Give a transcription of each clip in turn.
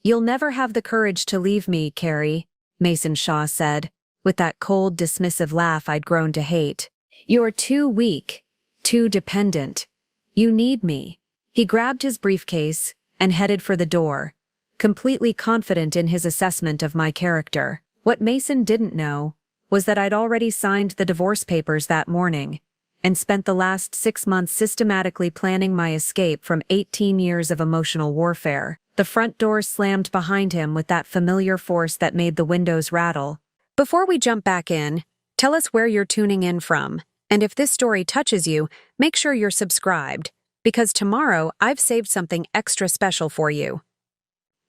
"You'll never have the courage to leave me, Carrie," Mason Shaw said, with that cold, dismissive laugh I'd grown to hate. "You're too weak, too dependent. You need me." He grabbed his briefcase and headed for the door, completely confident in his assessment of my character. What Mason didn't know was that I'd already signed the divorce papers that morning and spent the last 6 months systematically planning my escape from 18 years of emotional warfare. The front door slammed behind him with that familiar force that made the windows rattle. Before we jump back in, tell us where you're tuning in from, and if this story touches you, make sure you're subscribed, because tomorrow I've saved something extra special for you.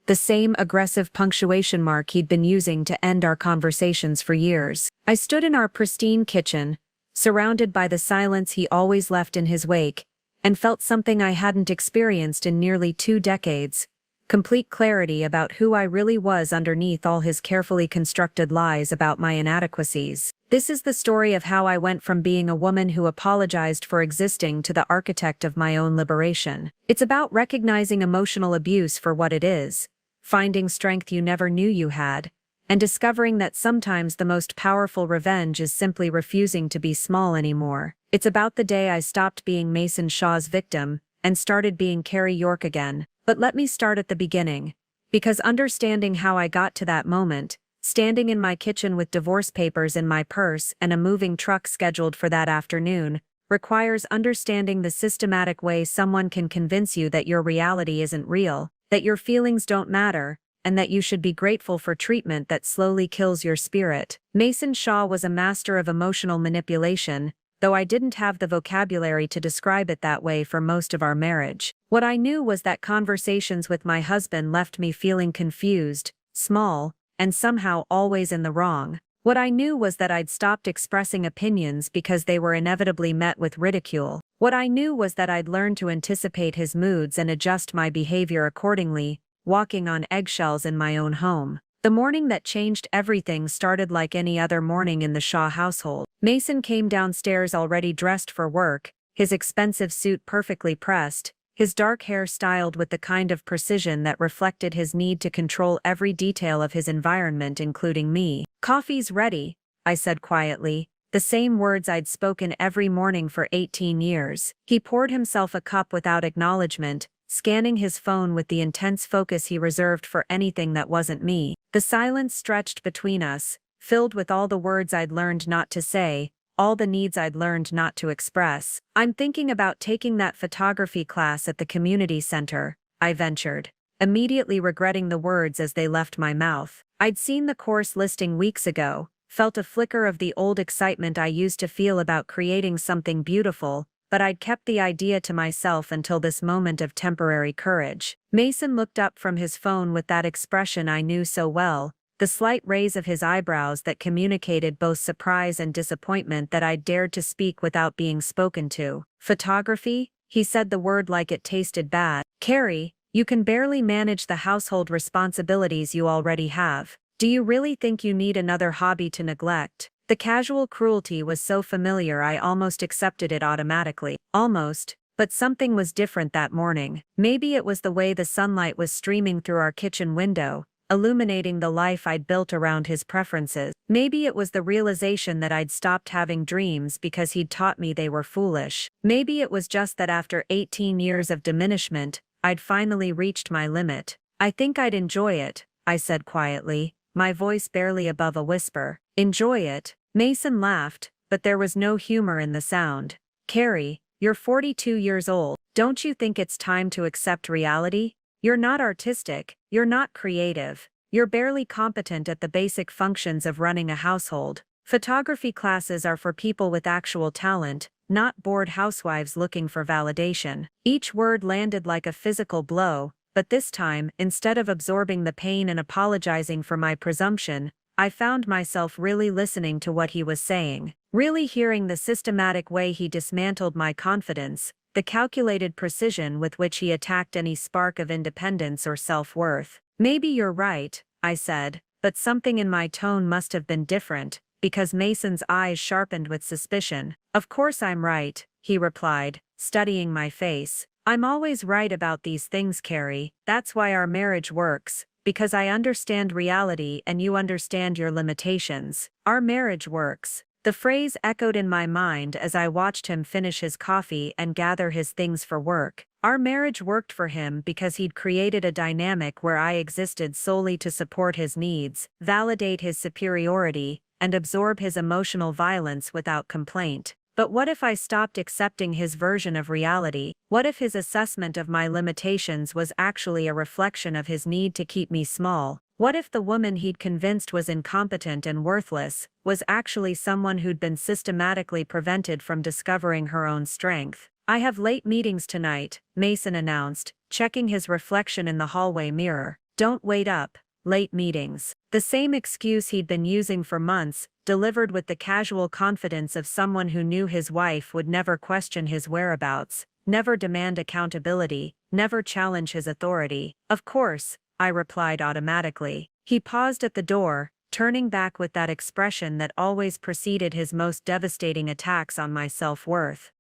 The same aggressive punctuation mark he'd been using to end our conversations for years. I stood in our pristine kitchen, surrounded by the silence he always left in his wake, and felt something I hadn't experienced in nearly 2 decades. Complete clarity about who I really was underneath all his carefully constructed lies about my inadequacies. This is the story of how I went from being a woman who apologized for existing to the architect of my own liberation. It's about recognizing emotional abuse for what it is, finding strength you never knew you had, and discovering that sometimes the most powerful revenge is simply refusing to be small anymore. It's about the day I stopped being Mason Shaw's victim and started being Carrie York again. But let me start at the beginning, because understanding how I got to that moment, standing in my kitchen with divorce papers in my purse and a moving truck scheduled for that afternoon, requires understanding the systematic way someone can convince you that your reality isn't real, that your feelings don't matter, and that you should be grateful for treatment that slowly kills your spirit. Mason Shaw was a master of emotional manipulation, though I didn't have the vocabulary to describe it that way for most of our marriage. What I knew was that conversations with my husband left me feeling confused, small, and somehow always in the wrong. What I knew was that I'd stopped expressing opinions because they were inevitably met with ridicule. What I knew was that I'd learned to anticipate his moods and adjust my behavior accordingly, walking on eggshells in my own home. The morning that changed everything started like any other morning in the Shaw household. Mason came downstairs already dressed for work, his expensive suit perfectly pressed, his dark hair styled with the kind of precision that reflected his need to control every detail of his environment, including me. "Coffee's ready," I said quietly, the same words I'd spoken every morning for 18 years. He poured himself a cup without acknowledgement, scanning his phone with the intense focus he reserved for anything that wasn't me. The silence stretched between us, filled with all the words I'd learned not to say, all the needs I'd learned not to express. "I'm thinking about taking that photography class at the community center," I ventured, immediately regretting the words as they left my mouth. I'd seen the course listing weeks ago, felt a flicker of the old excitement I used to feel about creating something beautiful, but I'd kept the idea to myself until this moment of temporary courage. Mason looked up from his phone with that expression I knew so well, the slight raise of his eyebrows that communicated both surprise and disappointment that I'd dared to speak without being spoken to. "Photography?" He said the word like it tasted bad. "Carrie, you can barely manage the household responsibilities you already have. Do you really think you need another hobby to neglect?" The casual cruelty was so familiar I almost accepted it automatically. Almost, but something was different that morning. Maybe it was the way the sunlight was streaming through our kitchen window, illuminating the life I'd built around his preferences. Maybe it was the realization that I'd stopped having dreams because he'd taught me they were foolish. Maybe it was just that after 18 years of diminishment, I'd finally reached my limit. "I think I'd enjoy it," I said quietly, my voice barely above a whisper. "Enjoy it?" Mason laughed, but there was no humor in the sound. "Carrie, you're 42 years old. Don't you think it's time to accept reality? You're not artistic, you're not creative, you're barely competent at the basic functions of running a household. Photography classes are for people with actual talent, not bored housewives looking for validation." Each word landed like a physical blow, but this time, instead of absorbing the pain and apologizing for my presumption, I found myself really listening to what he was saying, really hearing the systematic way he dismantled my confidence, the calculated precision with which he attacked any spark of independence or self-worth. "Maybe you're right," I said, but something in my tone must have been different, because Mason's eyes sharpened with suspicion. "Of course I'm right," he replied, studying my face. "I'm always right about these things, Carrie. That's why our marriage works. because I understand reality and you understand your limitations. Our marriage works. The phrase echoed in my mind as I watched him finish his coffee and gather his things for work. Our marriage worked for him because he'd created a dynamic where I existed solely to support his needs, validate his superiority, and absorb his emotional violence without complaint. But what if I stopped accepting his version of reality? What if his assessment of my limitations was actually a reflection of his need to keep me small? What if the woman he'd convinced was incompetent and worthless was actually someone who'd been systematically prevented from discovering her own strength? I have late meetings tonight, Mason announced, checking his reflection in the hallway mirror. Don't wait up. Late meetings. The same excuse he'd been using for months, delivered with the casual confidence of someone who knew his wife would never question his whereabouts, never demand accountability, never challenge his authority. Of course, I replied automatically. He paused at the door, turning back with that expression that always preceded his most devastating attacks on my self-worth.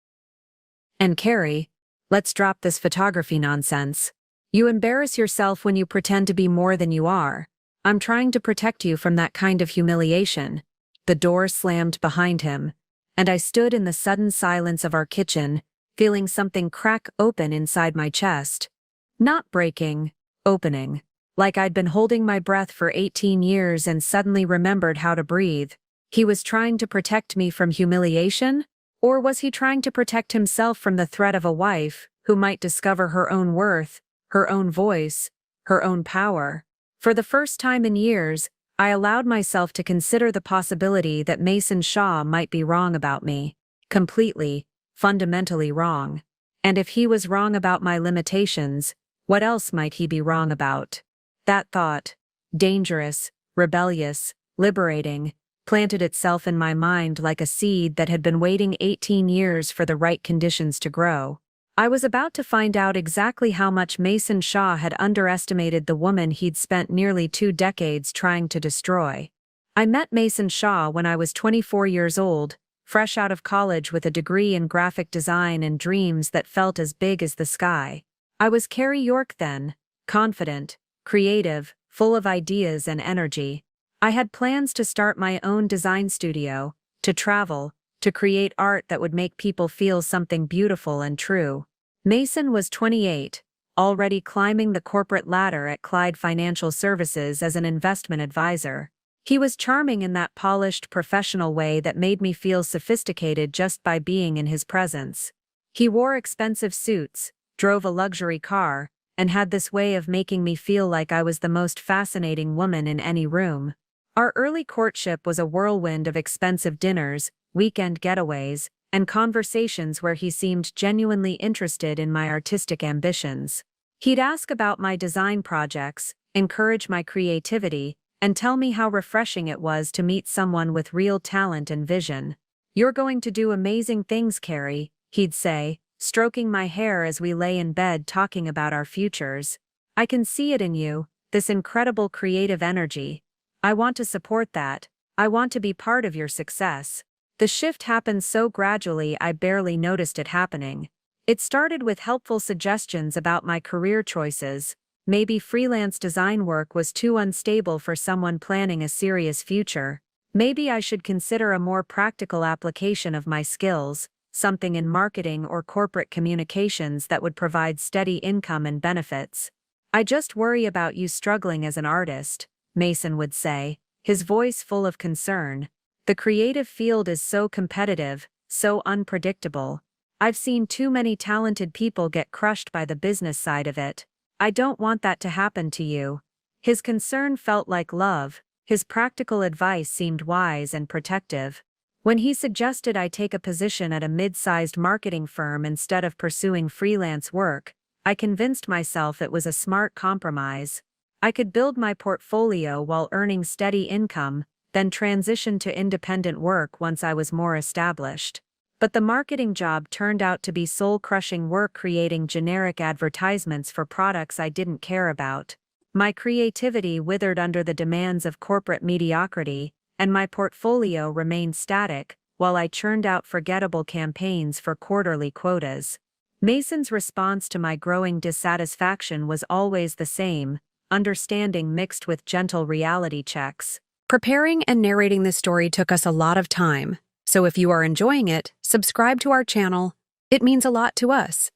And Carrie, let's drop this photography nonsense. You embarrass yourself when you pretend to be more than you are. I'm trying to protect you from that kind of humiliation. The door slammed behind him, and I stood in the sudden silence of our kitchen, feeling something crack open inside my chest. Not breaking, opening. Like I'd been holding my breath for 18 years and suddenly remembered how to breathe. He was trying to protect me from humiliation? Or was he trying to protect himself from the threat of a wife who might discover her own worth, her own voice, her own power? For the first time in years, I allowed myself to consider the possibility that Mason Shaw might be wrong about me. Completely, fundamentally wrong. And if he was wrong about my limitations, what else might he be wrong about? That thought, dangerous, rebellious, liberating, planted itself in my mind like a seed that had been waiting 18 years for the right conditions to grow. I was about to find out exactly how much Mason Shaw had underestimated the woman he'd spent nearly 2 decades trying to destroy. I met Mason Shaw when I was 24 years old, fresh out of college with a degree in graphic design and dreams that felt as big as the sky. I was Carrie York then, confident, creative, full of ideas and energy. I had plans to start my own design studio, to travel, to create art that would make people feel something beautiful and true. Mason was 28, already climbing the corporate ladder at Clyde Financial Services as an investment advisor. He was charming in that polished, professional way that made me feel sophisticated just by being in his presence. He wore expensive suits, drove a luxury car, and had this way of making me feel like I was the most fascinating woman in any room. Our early courtship was a whirlwind of expensive dinners, weekend getaways, and conversations where he seemed genuinely interested in my artistic ambitions. He'd ask about my design projects, encourage my creativity, and tell me how refreshing it was to meet someone with real talent and vision. "You're going to do amazing things, Carrie," he'd say, stroking my hair as we lay in bed talking about our futures. "I can see it in you, this incredible creative energy. I want to support that. I want to be part of your success." The shift happened so gradually I barely noticed it happening. It started with helpful suggestions about my career choices. Maybe freelance design work was too unstable for someone planning a serious future. Maybe I should consider a more practical application of my skills, something in marketing or corporate communications that would provide steady income and benefits. "I just worry about you struggling as an artist," Mason would say, his voice full of concern. "The creative field is so competitive, so unpredictable. I've seen too many talented people get crushed by the business side of it. I don't want that to happen to you." His concern felt like love, his practical advice seemed wise and protective. When he suggested I take a position at a mid-sized marketing firm instead of pursuing freelance work, I convinced myself it was a smart compromise. I could build my portfolio while earning steady income, then transition to independent work once I was more established. But the marketing job turned out to be soul-crushing work creating generic advertisements for products I didn't care about. My creativity withered under the demands of corporate mediocrity, and my portfolio remained static, while I churned out forgettable campaigns for quarterly quotas. Mason's response to my growing dissatisfaction was always the same: understanding mixed with gentle reality checks. Preparing and narrating this story took us a lot of time, so if you are enjoying it, subscribe to our channel. It means a lot to us.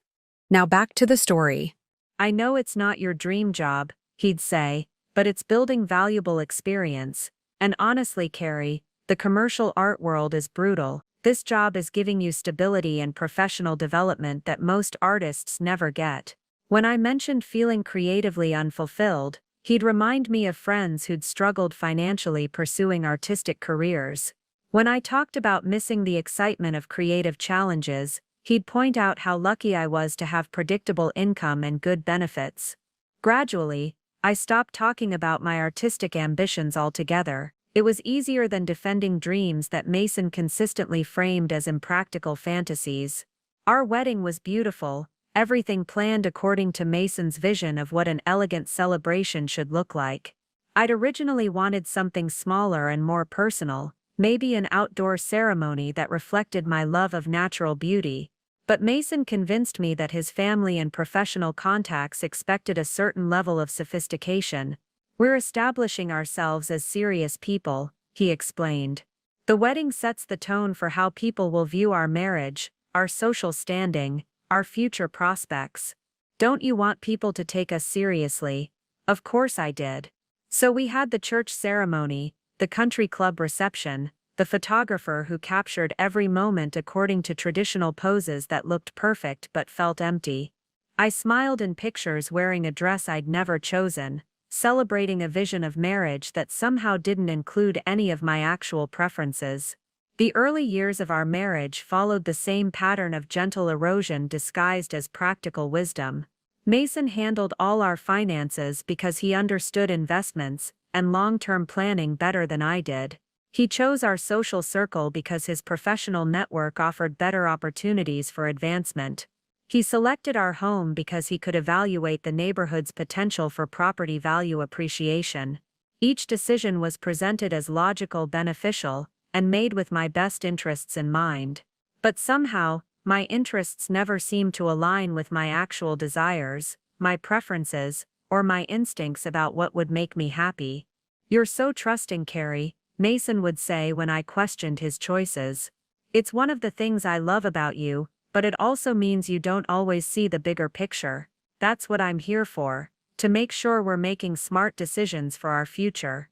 Now back to the story. I know it's not your dream job, he'd say, but it's building valuable experience. And honestly, Carrie, the commercial art world is brutal. This job is giving you stability and professional development that most artists never get. When I mentioned feeling creatively unfulfilled, he'd remind me of friends who'd struggled financially pursuing artistic careers. When I talked about missing the excitement of creative challenges, he'd point out how lucky I was to have predictable income and good benefits. Gradually, I stopped talking about my artistic ambitions altogether. It was easier than defending dreams that Mason consistently framed as impractical fantasies. Our wedding was beautiful, everything planned according to Mason's vision of what an elegant celebration should look like. I'd originally wanted something smaller and more personal, maybe an outdoor ceremony that reflected my love of natural beauty. But Mason convinced me that his family and professional contacts expected a certain level of sophistication. We're establishing ourselves as serious people, he explained. The wedding sets the tone for how people will view our marriage, our social standing, our future prospects. Don't you want people to take us seriously? Of course I did. So we had the church ceremony, the country club reception, the photographer who captured every moment according to traditional poses that looked perfect but felt empty. I smiled in pictures wearing a dress I'd never chosen, celebrating a vision of marriage that somehow didn't include any of my actual preferences. The early years of our marriage followed the same pattern of gentle erosion disguised as practical wisdom. Mason handled all our finances because he understood investments and long-term planning better than I did. He chose our social circle because his professional network offered better opportunities for advancement. He selected our home because he could evaluate the neighborhood's potential for property value appreciation. Each decision was presented as logical, beneficial, and made with my best interests in mind. But somehow, my interests never seemed to align with my actual desires, my preferences, or my instincts about what would make me happy. You're so trusting, Carrie, Mason would say when I questioned his choices. It's one of the things I love about you, but it also means you don't always see the bigger picture. That's what I'm here for, to make sure we're making smart decisions for our future.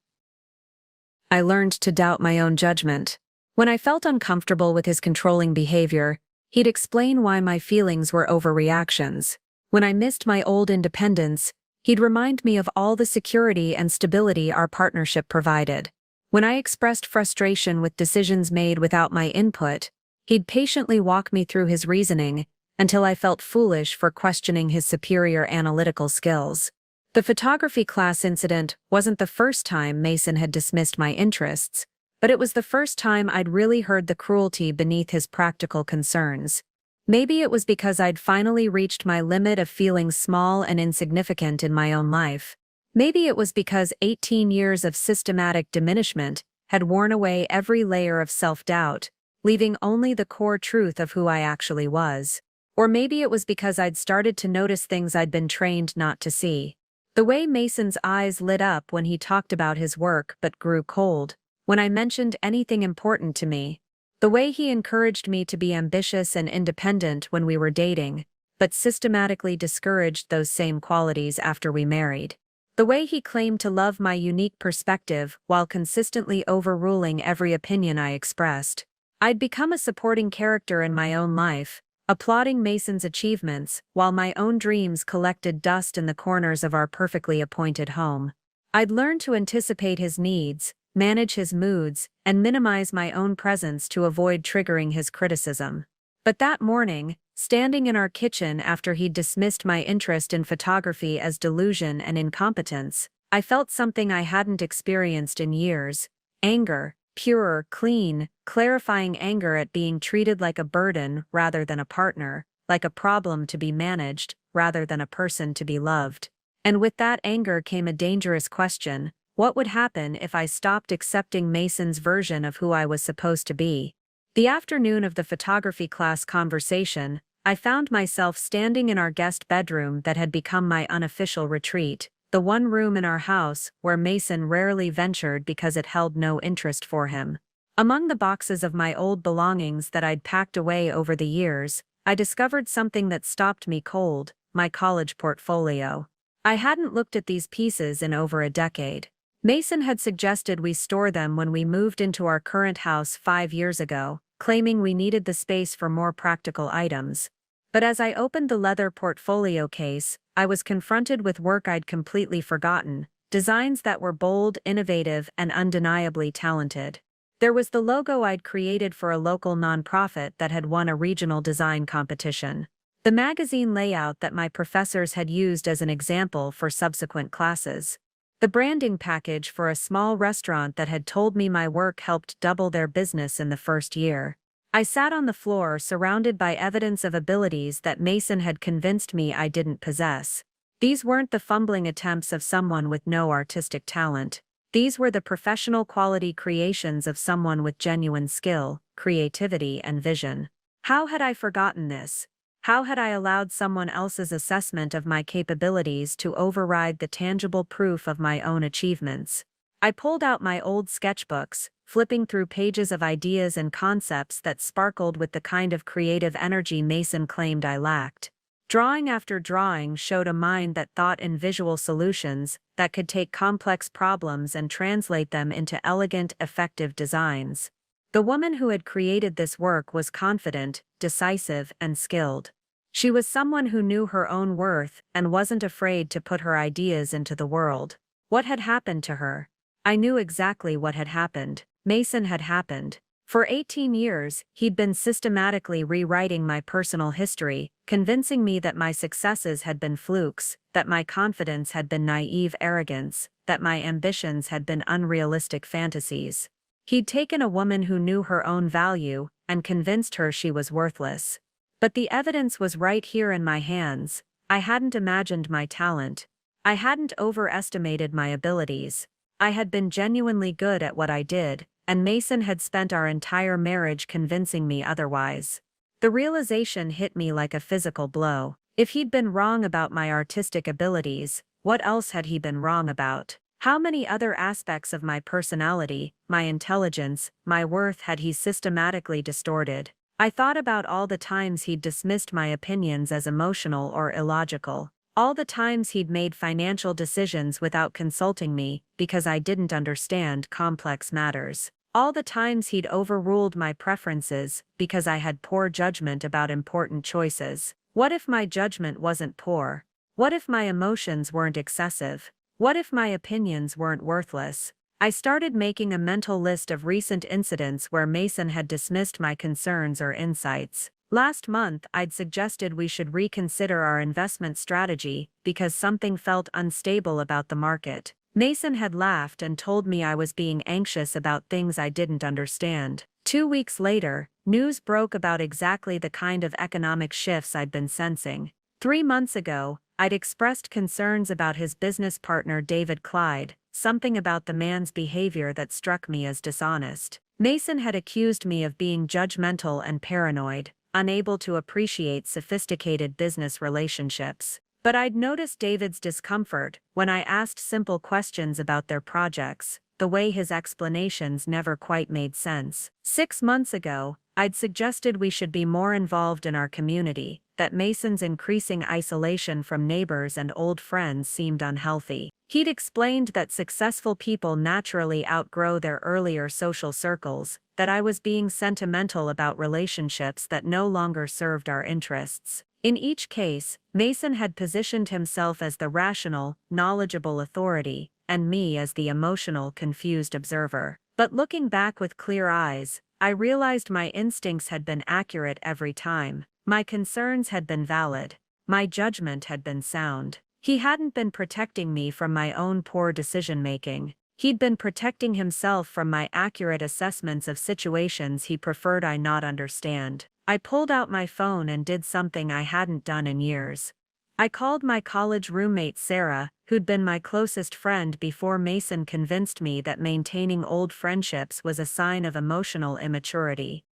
I learned to doubt my own judgment. When I felt uncomfortable with his controlling behavior, he'd explain why my feelings were overreactions. When I missed my old independence, he'd remind me of all the security and stability our partnership provided. When I expressed frustration with decisions made without my input, he'd patiently walk me through his reasoning until I felt foolish for questioning his superior analytical skills. The photography class incident wasn't the first time Mason had dismissed my interests, but it was the first time I'd really heard the cruelty beneath his practical concerns. Maybe it was because I'd finally reached my limit of feeling small and insignificant in my own life. Maybe it was because 18 years of systematic diminishment had worn away every layer of self-doubt, leaving only the core truth of who I actually was. Or maybe it was because I'd started to notice things I'd been trained not to see. The way Mason's eyes lit up when he talked about his work but grew cold when I mentioned anything important to me. The way he encouraged me to be ambitious and independent when we were dating, but systematically discouraged those same qualities after we married. The way he claimed to love my unique perspective while consistently overruling every opinion I expressed. I'd become a supporting character in my own life, applauding Mason's achievements while my own dreams collected dust in the corners of our perfectly appointed home. I'd learned to anticipate his needs, manage his moods, and minimize my own presence to avoid triggering his criticism. But that morning, standing in our kitchen after he'd dismissed my interest in photography as delusion and incompetence, I felt something I hadn't experienced in years: anger. Pure, clean, clarifying anger at being treated like a burden rather than a partner, like a problem to be managed rather than a person to be loved. And with that anger came a dangerous question: what would happen if I stopped accepting Mason's version of who I was supposed to be? The afternoon of the photography class conversation, I found myself standing in our guest bedroom that had become my unofficial retreat. the one room in our house where Mason rarely ventured because it held no interest for him. Among the boxes of my old belongings that I'd packed away over the years, I discovered something that stopped me cold: my college portfolio. I hadn't looked at these pieces in over a decade. Mason had suggested we store them when we moved into our current house 5 years ago, claiming we needed the space for more practical items. But as I opened the leather portfolio case, I was confronted with work I'd completely forgotten: designs that were bold, innovative, and undeniably talented. There was the logo I'd created for a local nonprofit that had won a regional design competition. The magazine layout that my professors had used as an example for subsequent classes. The branding package for a small restaurant that had told me my work helped double their business in the first year. I sat on the floor surrounded by evidence of abilities that Mason had convinced me I didn't possess. These weren't the fumbling attempts of someone with no artistic talent. These were the professional quality creations of someone with genuine skill, creativity, and vision. How had I forgotten this? How had I allowed someone else's assessment of my capabilities to override the tangible proof of my own achievements? I pulled out my old sketchbooks, flipping through pages of ideas and concepts that sparkled with the kind of creative energy Mason claimed I lacked. Drawing after drawing showed a mind that thought in visual solutions, that could take complex problems and translate them into elegant, effective designs. The woman who had created this work was confident, decisive, and skilled. She was someone who knew her own worth and wasn't afraid to put her ideas into the world. What had happened to her? I knew exactly what had happened. Mason had happened. For 18 years, he'd been systematically rewriting my personal history, convincing me that my successes had been flukes, that my confidence had been naive arrogance, that my ambitions had been unrealistic fantasies. He'd taken a woman who knew her own value and convinced her she was worthless. But the evidence was right here in my hands. I hadn't imagined my talent. I hadn't overestimated my abilities. I had been genuinely good at what I did, and Mason had spent our entire marriage convincing me otherwise. The realization hit me like a physical blow. If he'd been wrong about my artistic abilities, what else had he been wrong about? How many other aspects of my personality, my intelligence, my worth had he systematically distorted? I thought about all the times he'd dismissed my opinions as emotional or illogical. All the times he'd made financial decisions without consulting me, because I didn't understand complex matters. All the times he'd overruled my preferences, because I had poor judgment about important choices. What if my judgment wasn't poor? What if my emotions weren't excessive? What if my opinions weren't worthless? I started making a mental list of recent incidents where Mason had dismissed my concerns or insights. Last month, I'd suggested we should reconsider our investment strategy because something felt unstable about the market. Mason had laughed and told me I was being anxious about things I didn't understand. 2 weeks later, news broke about exactly the kind of economic shifts I'd been sensing. 3 months ago, I'd expressed concerns about his business partner David Clyde, something about the man's behavior that struck me as dishonest. Mason had accused me of being judgmental and paranoid, unable to appreciate sophisticated business relationships. But I'd noticed David's discomfort when I asked simple questions about their projects, the way his explanations never quite made sense. 6 months ago, I'd suggested we should be more involved in our community, that Mason's increasing isolation from neighbors and old friends seemed unhealthy. He'd explained that successful people naturally outgrow their earlier social circles, that I was being sentimental about relationships that no longer served our interests. In each case, Mason had positioned himself as the rational, knowledgeable authority, and me as the emotional, confused observer. But looking back with clear eyes, I realized my instincts had been accurate every time. My concerns had been valid. My judgment had been sound. He hadn't been protecting me from my own poor decision-making. He'd been protecting himself from my accurate assessments of situations he preferred I not understand. I pulled out my phone and did something I hadn't done in years. I called my college roommate Sarah, who'd been my closest friend before Mason convinced me that maintaining old friendships was a sign of emotional immaturity.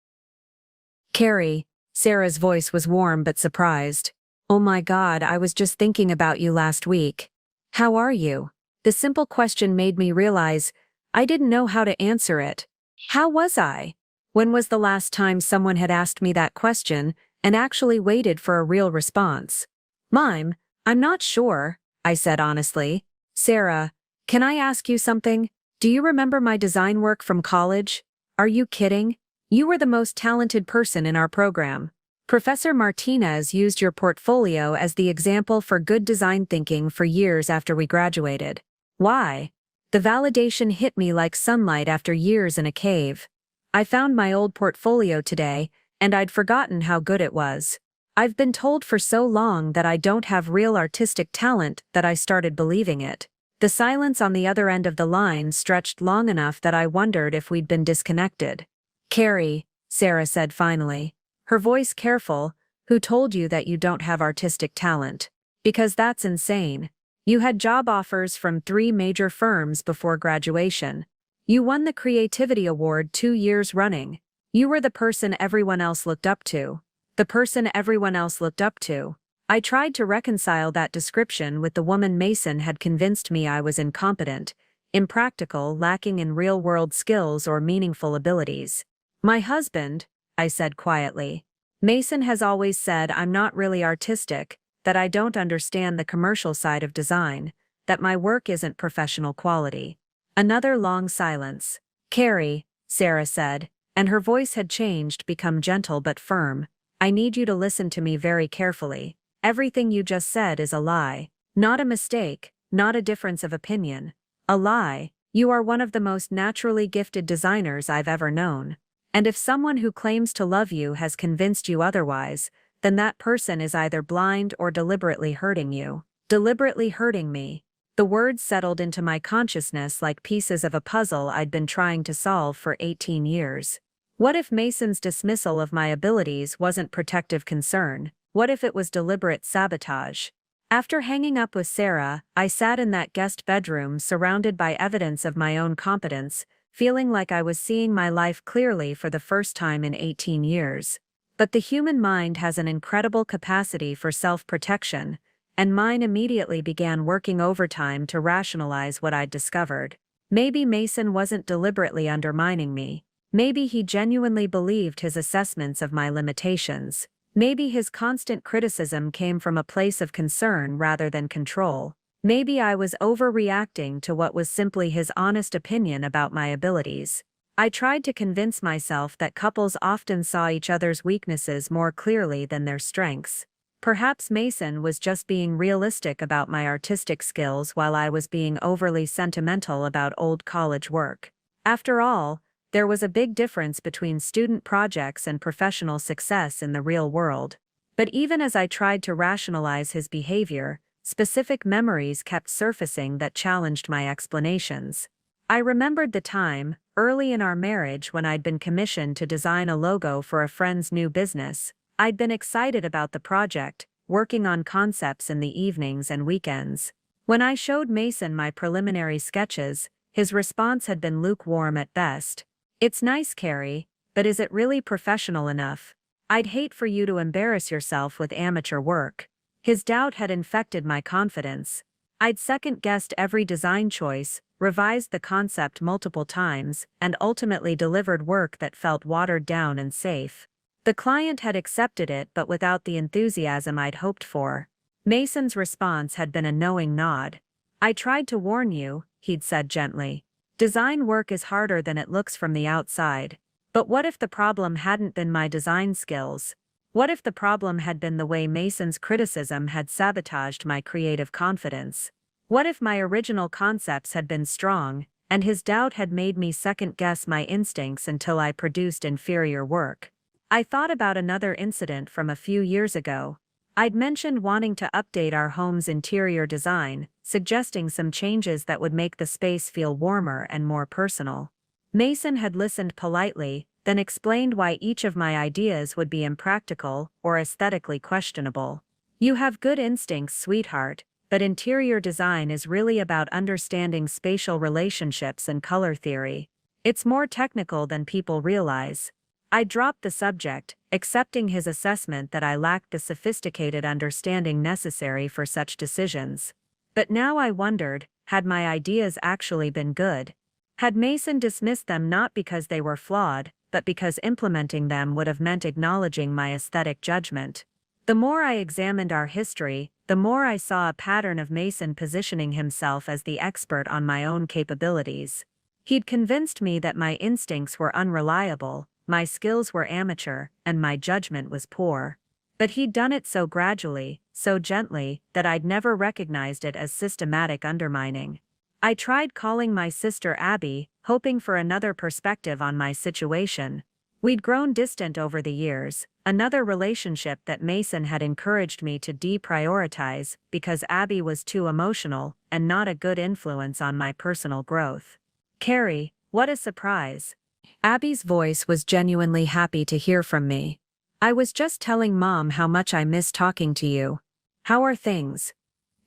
Carrie, Sarah's voice was warm but surprised. Oh my God, I was just thinking about you last week. How are you? The simple question made me realize I didn't know how to answer it. How was I? When was the last time someone had asked me that question and actually waited for a real response? Mime, I'm not sure, I said honestly. Sarah, can I ask you something? Do you remember my design work from college? Are you kidding? You were the most talented person in our program. Professor Martinez used your portfolio as the example for good design thinking for years after we graduated. Why? The validation hit me like sunlight after years in a cave. I found my old portfolio today, and I'd forgotten how good it was. I've been told for so long that I don't have real artistic talent that I started believing it. The silence on the other end of the line stretched long enough that I wondered if we'd been disconnected. Carrie, Sarah said finally, her voice careful, who told you that you don't have artistic talent? Because that's insane. You had job offers from 3 major firms before graduation. You won the Creativity Award 2 years running. You were the person everyone else looked up to. The person everyone else looked up to. I tried to reconcile that description with the woman Mason had convinced me I was incompetent, impractical, lacking in real-world skills or meaningful abilities. My husband, I said quietly. Mason has always said I'm not really artistic, that I don't understand the commercial side of design, that my work isn't professional quality. Another long silence. Carrie, Sarah said, and her voice had changed, become gentle but firm. I need you to listen to me very carefully. Everything you just said is a lie. Not a mistake, not a difference of opinion. A lie. You are one of the most naturally gifted designers I've ever known. And if someone who claims to love you has convinced you otherwise, then that person is either blind or deliberately hurting you. Deliberately hurting me. The words settled into my consciousness like pieces of a puzzle I'd been trying to solve for 18 years. What if Mason's dismissal of my abilities wasn't protective concern? What if it was deliberate sabotage? After hanging up with Sarah, I sat in that guest bedroom surrounded by evidence of my own competence, feeling like I was seeing my life clearly for the first time in 18 years. But the human mind has an incredible capacity for self-protection, and mine immediately began working overtime to rationalize what I'd discovered. Maybe Mason wasn't deliberately undermining me. Maybe he genuinely believed his assessments of my limitations. Maybe his constant criticism came from a place of concern rather than control. Maybe I was overreacting to what was simply his honest opinion about my abilities. I tried to convince myself that couples often saw each other's weaknesses more clearly than their strengths. Perhaps Mason was just being realistic about my artistic skills while I was being overly sentimental about old college work. After all, there was a big difference between student projects and professional success in the real world. But even as I tried to rationalize his behavior, specific memories kept surfacing that challenged my explanations. I remembered the time, early in our marriage, when I'd been commissioned to design a logo for a friend's new business. I'd been excited about the project, working on concepts in the evenings and weekends. When I showed Mason my preliminary sketches, his response had been lukewarm at best. It's nice, Carrie, but is it really professional enough? I'd hate for you to embarrass yourself with amateur work. His doubt had infected my confidence. I'd second-guessed every design choice, revised the concept multiple times, and ultimately delivered work that felt watered down and safe. The client had accepted it but without the enthusiasm I'd hoped for. Mason's response had been a knowing nod. I tried to warn you, he'd said gently. Design work is harder than it looks from the outside. But what if the problem hadn't been my design skills? What if the problem had been the way Mason's criticism had sabotaged my creative confidence? What if my original concepts had been strong, and his doubt had made me second-guess my instincts until I produced inferior work? I thought about another incident from a few years ago. I'd mentioned wanting to update our home's interior design, suggesting some changes that would make the space feel warmer and more personal. Mason had listened politely, then explained why each of my ideas would be impractical or aesthetically questionable. You have good instincts, sweetheart, but interior design is really about understanding spatial relationships and color theory. It's more technical than people realize. I dropped the subject, accepting his assessment that I lacked the sophisticated understanding necessary for such decisions. But now I wondered, had my ideas actually been good? Had Mason dismissed them not because they were flawed, but because implementing them would have meant acknowledging my aesthetic judgment? The more I examined our history, the more I saw a pattern of Mason positioning himself as the expert on my own capabilities. He'd convinced me that my instincts were unreliable, my skills were amateur, and my judgment was poor. But he'd done it so gradually, so gently, that I'd never recognized it as systematic undermining. I tried calling my sister Abby, hoping for another perspective on my situation. We'd grown distant over the years, another relationship that Mason had encouraged me to deprioritize because Abby was too emotional and not a good influence on my personal growth. "Carrie, what a surprise." Abby's voice was genuinely happy to hear from me. "I was just telling Mom how much I miss talking to you. How are things?"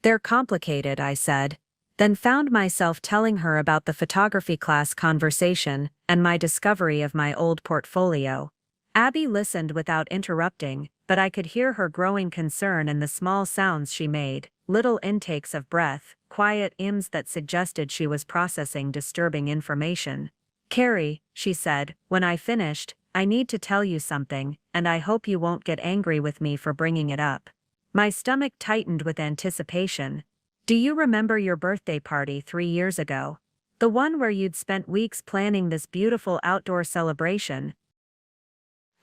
"They're complicated," I said, then found myself telling her about the photography class conversation and my discovery of my old portfolio. Abby listened without interrupting, but I could hear her growing concern in the small sounds she made, little intakes of breath, quiet ims that suggested she was processing disturbing information. "Carrie," she said, when I finished, "I need to tell you something, and I hope you won't get angry with me for bringing it up." My stomach tightened with anticipation. "Do you remember your birthday party 3 years ago? The one where you'd spent weeks planning this beautiful outdoor celebration?"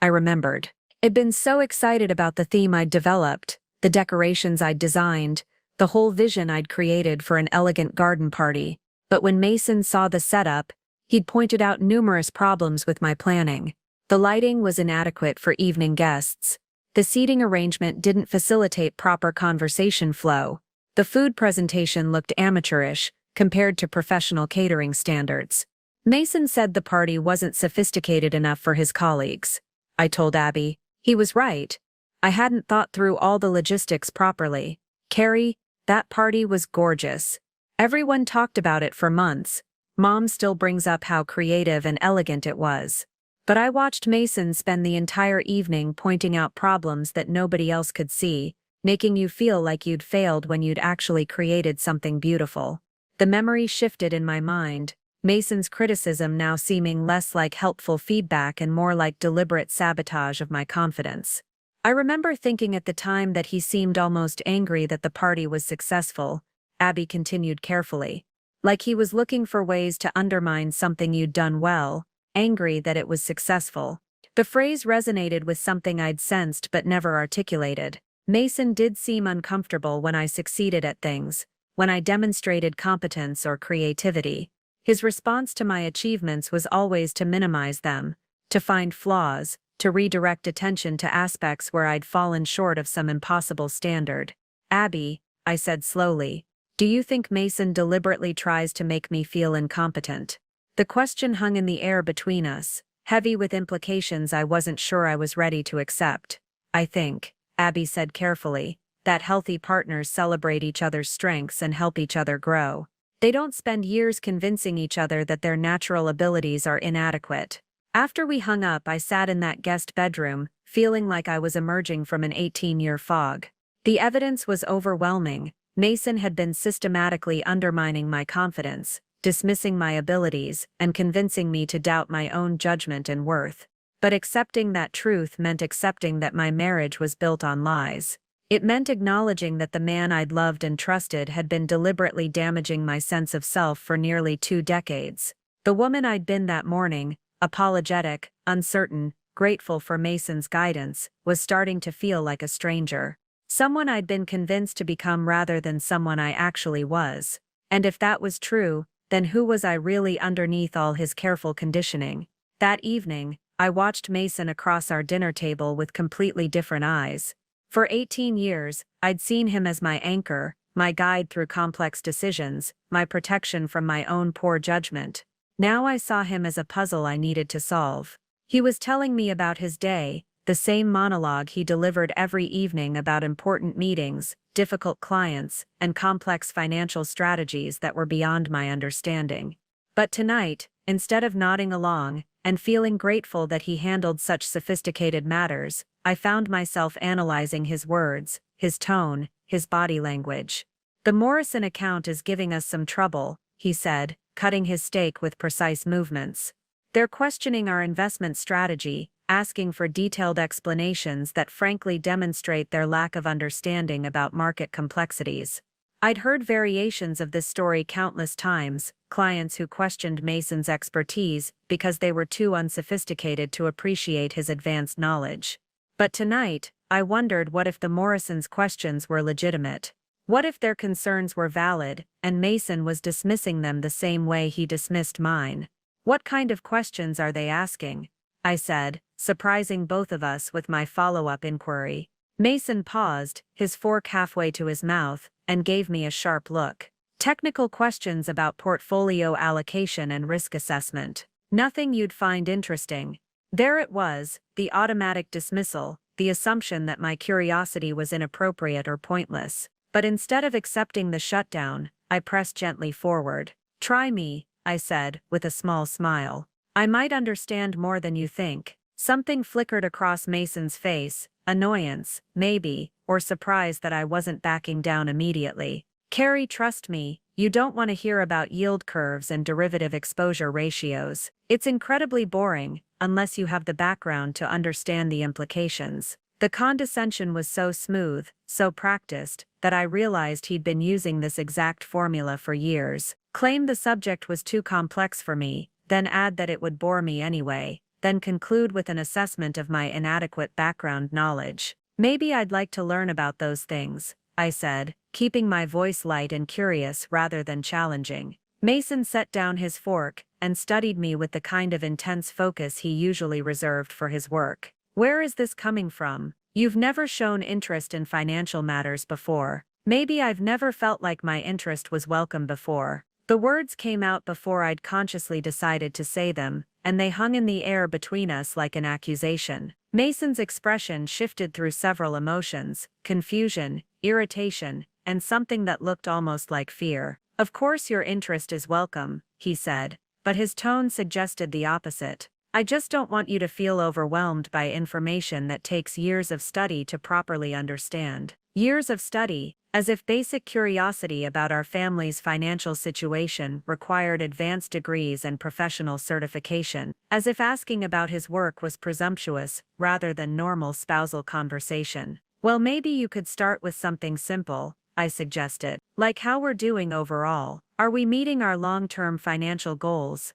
I remembered. I'd been so excited about the theme I'd developed, the decorations I'd designed, the whole vision I'd created for an elegant garden party. But when Mason saw the setup, he'd pointed out numerous problems with my planning. The lighting was inadequate for evening guests. The seating arrangement didn't facilitate proper conversation flow. The food presentation looked amateurish compared to professional catering standards. Mason said the party wasn't sophisticated enough for his colleagues. I told Abby. He was right. I hadn't thought through all the logistics properly. "Carrie, that party was gorgeous. Everyone talked about it for months. Mom still brings up how creative and elegant it was. But I watched Mason spend the entire evening pointing out problems that nobody else could see, making you feel like you'd failed when you'd actually created something beautiful." The memory shifted in my mind, Mason's criticism now seeming less like helpful feedback and more like deliberate sabotage of my confidence. I remember thinking at the time that he seemed almost angry that the party was successful, Abby continued carefully. Like he was looking for ways to undermine something you'd done well, angry that it was successful. The phrase resonated with something I'd sensed but never articulated. Mason did seem uncomfortable when I succeeded at things, when I demonstrated competence or creativity. His response to my achievements was always to minimize them, to find flaws, to redirect attention to aspects where I'd fallen short of some impossible standard. "Abby," I said slowly, "do you think Mason deliberately tries to make me feel incompetent?" The question hung in the air between us, heavy with implications I wasn't sure I was ready to accept. "I think," Abby said carefully, "that healthy partners celebrate each other's strengths and help each other grow. They don't spend years convincing each other that their natural abilities are inadequate." After we hung up, I sat in that guest bedroom, feeling like I was emerging from an 18-year fog. The evidence was overwhelming. Mason had been systematically undermining my confidence, dismissing my abilities, and convincing me to doubt my own judgment and worth. But accepting that truth meant accepting that my marriage was built on lies. It meant acknowledging that the man I'd loved and trusted had been deliberately damaging my sense of self for nearly 2 decades. The woman I'd been that morning, apologetic, uncertain, grateful for Mason's guidance, was starting to feel like a stranger. Someone I'd been convinced to become rather than someone I actually was. And if that was true, then who was I really underneath all his careful conditioning? That evening, I watched Mason across our dinner table with completely different eyes. For 18 years, I'd seen him as my anchor, my guide through complex decisions, my protection from my own poor judgment. Now I saw him as a puzzle I needed to solve. He was telling me about his day, the same monologue he delivered every evening about important meetings, difficult clients, and complex financial strategies that were beyond my understanding. But tonight, instead of nodding along and feeling grateful that he handled such sophisticated matters, I found myself analyzing his words, his tone, his body language. "The Morrison account is giving us some trouble," he said, cutting his steak with precise movements. "They're questioning our investment strategy, asking for detailed explanations that frankly demonstrate their lack of understanding about market complexities." I'd heard variations of this story countless times, clients who questioned Mason's expertise because they were too unsophisticated to appreciate his advanced knowledge. But tonight, I wondered what if the Morrisons' questions were legitimate? What if their concerns were valid, and Mason was dismissing them the same way he dismissed mine? "What kind of questions are they asking?" I said, surprising both of us with my follow-up inquiry. Mason paused, his fork halfway to his mouth, and gave me a sharp look. "Technical questions about portfolio allocation and risk assessment. Nothing you'd find interesting." There it was, the automatic dismissal, the assumption that my curiosity was inappropriate or pointless. But instead of accepting the shutdown, I pressed gently forward. "Try me," I said, with a small smile. "I might understand more than you think." Something flickered across Mason's face, annoyance, maybe, or surprise that I wasn't backing down immediately. "Carrie, trust me, you don't want to hear about yield curves and derivative exposure ratios. It's incredibly boring, unless you have the background to understand the implications." The condescension was so smooth, so practiced, that I realized he'd been using this exact formula for years. Claim the subject was too complex for me, then add that it would bore me anyway, then conclude with an assessment of my inadequate background knowledge. "Maybe I'd like to learn about those things," I said, keeping my voice light and curious rather than challenging. Mason set down his fork and studied me with the kind of intense focus he usually reserved for his work. "Where is this coming from? You've never shown interest in financial matters before." Maybe I've never felt like my interest was welcome before. The words came out before I'd consciously decided to say them, and they hung in the air between us like an accusation. Mason's expression shifted through several emotions: confusion, irritation, and something that looked almost like fear. "Of course your interest is welcome," he said, but his tone suggested the opposite. "I just don't want you to feel overwhelmed by information that takes years of study to properly understand." Years of study, as if basic curiosity about our family's financial situation required advanced degrees and professional certification, as if asking about his work was presumptuous rather than normal spousal conversation. "Well, maybe you could start with something simple," I suggested, "like how we're doing overall. Are we meeting our long-term financial goals?"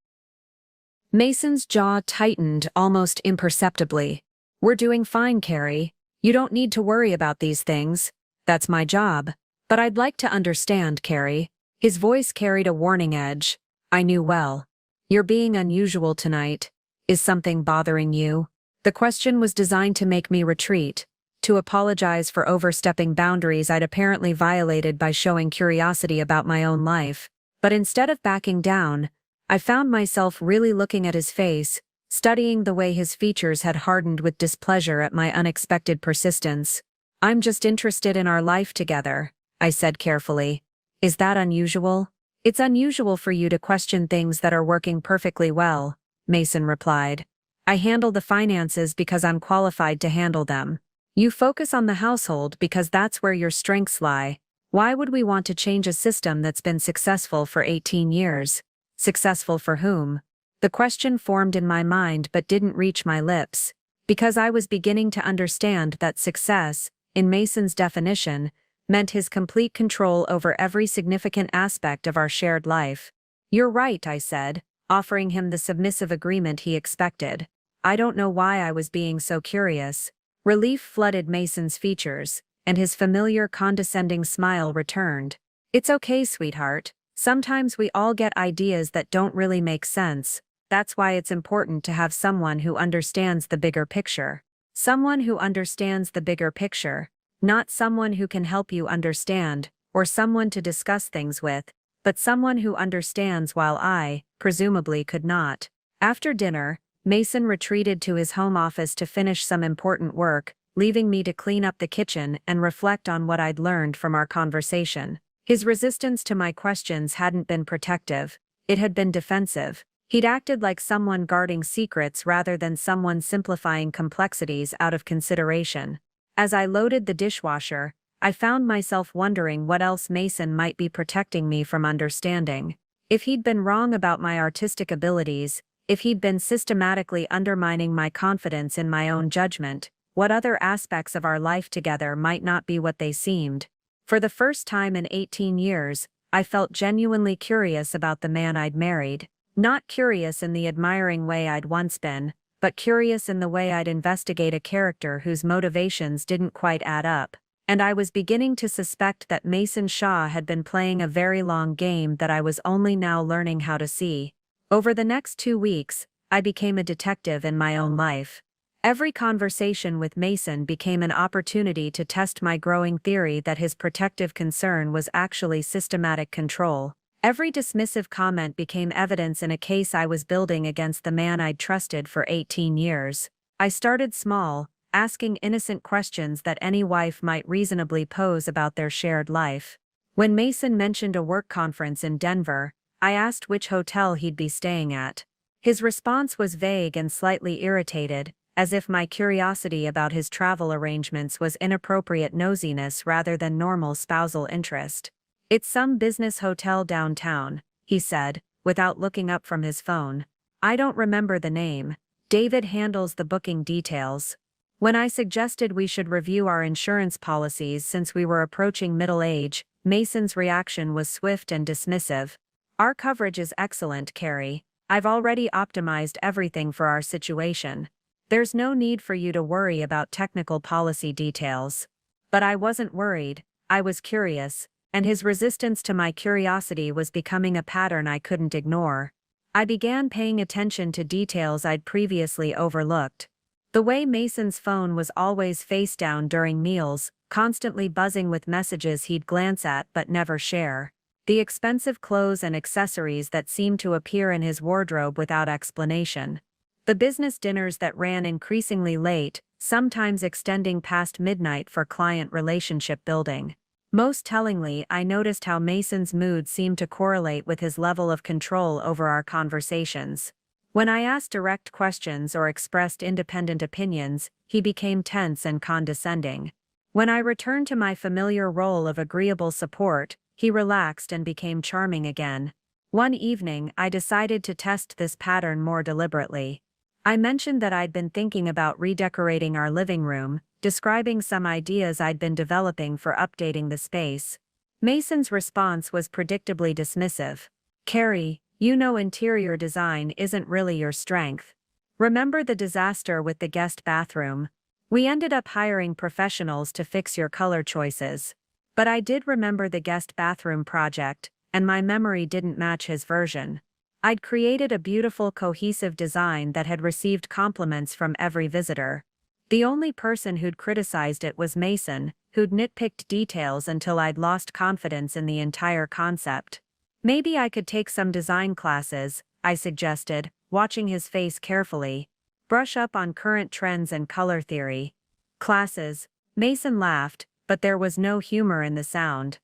Mason's jaw tightened almost imperceptibly. "We're doing fine, Carrie. You don't need to worry about these things. That's my job. But I'd like to understand, Carrie." His voice carried a warning edge. I knew well. "You're being unusual tonight. Is something bothering you?" The question was designed to make me retreat, to apologize for overstepping boundaries I'd apparently violated by showing curiosity about my own life. But instead of backing down, I found myself really looking at his face, studying the way his features had hardened with displeasure at my unexpected persistence. "I'm just interested in our life together," I said carefully. "Is that unusual?" "It's unusual for you to question things that are working perfectly well," Mason replied. "I handle the finances because I'm qualified to handle them. You focus on the household because that's where your strengths lie. Why would we want to change a system that's been successful for 18 years? Successful for whom?" The question formed in my mind but didn't reach my lips, because I was beginning to understand that success, in Mason's definition, meant his complete control over every significant aspect of our shared life. "You're right," I said, offering him the submissive agreement he expected. I don't know why I was being so curious. Relief flooded Mason's features, and his familiar condescending smile returned. "It's okay, sweetheart. Sometimes we all get ideas that don't really make sense. That's why it's important to have someone who understands the bigger picture. Someone who understands the bigger picture, not someone who can help you understand, or someone to discuss things with, but someone who understands while I, presumably, could not." After dinner, Mason retreated to his home office to finish some important work, leaving me to clean up the kitchen and reflect on what I'd learned from our conversation. His resistance to my questions hadn't been protective, it had been defensive. He'd acted like someone guarding secrets rather than someone simplifying complexities out of consideration. As I loaded the dishwasher, I found myself wondering what else Mason might be protecting me from understanding. If he'd been wrong about my artistic abilities, if he'd been systematically undermining my confidence in my own judgment, what other aspects of our life together might not be what they seemed? For the first time in 18 years, I felt genuinely curious about the man I'd married. Not curious in the admiring way I'd once been, but curious in the way I'd investigate a character whose motivations didn't quite add up. And I was beginning to suspect that Mason Shaw had been playing a very long game that I was only now learning how to see. Over the next 2 weeks, I became a detective in my own life. Every conversation with Mason became an opportunity to test my growing theory that his protective concern was actually systematic control. Every dismissive comment became evidence in a case I was building against the man I'd trusted for 18 years. I started small, asking innocent questions that any wife might reasonably pose about their shared life. When Mason mentioned a work conference in Denver, I asked which hotel he'd be staying at. His response was vague and slightly irritated, as if my curiosity about his travel arrangements was inappropriate nosiness rather than normal spousal interest. "It's some business hotel downtown," he said, without looking up from his phone. "I don't remember the name. David handles the booking details." When I suggested we should review our insurance policies since we were approaching middle age, Mason's reaction was swift and dismissive. "Our coverage is excellent, Carrie. I've already optimized everything for our situation. There's no need for you to worry about technical policy details." But I wasn't worried, I was curious, and his resistance to my curiosity was becoming a pattern I couldn't ignore. I began paying attention to details I'd previously overlooked. The way Mason's phone was always face down during meals, constantly buzzing with messages he'd glance at but never share. The expensive clothes and accessories that seemed to appear in his wardrobe without explanation. The business dinners that ran increasingly late, sometimes extending past midnight for client relationship building. Most tellingly, I noticed how Mason's mood seemed to correlate with his level of control over our conversations. When I asked direct questions or expressed independent opinions, he became tense and condescending. When I returned to my familiar role of agreeable support, he relaxed and became charming again. One evening, I decided to test this pattern more deliberately. I mentioned that I'd been thinking about redecorating our living room, describing some ideas I'd been developing for updating the space. Mason's response was predictably dismissive. "Carrie, you know interior design isn't really your strength. Remember the disaster with the guest bathroom? We ended up hiring professionals to fix your color choices." But I did remember the guest bathroom project, and my memory didn't match his version. I'd created a beautiful cohesive design that had received compliments from every visitor. The only person who'd criticized it was Mason, who'd nitpicked details until I'd lost confidence in the entire concept. "Maybe I could take some design classes," I suggested, watching his face carefully. "Brush up on current trends and color theory." "Classes?" Mason laughed, but there was no humor in the sound.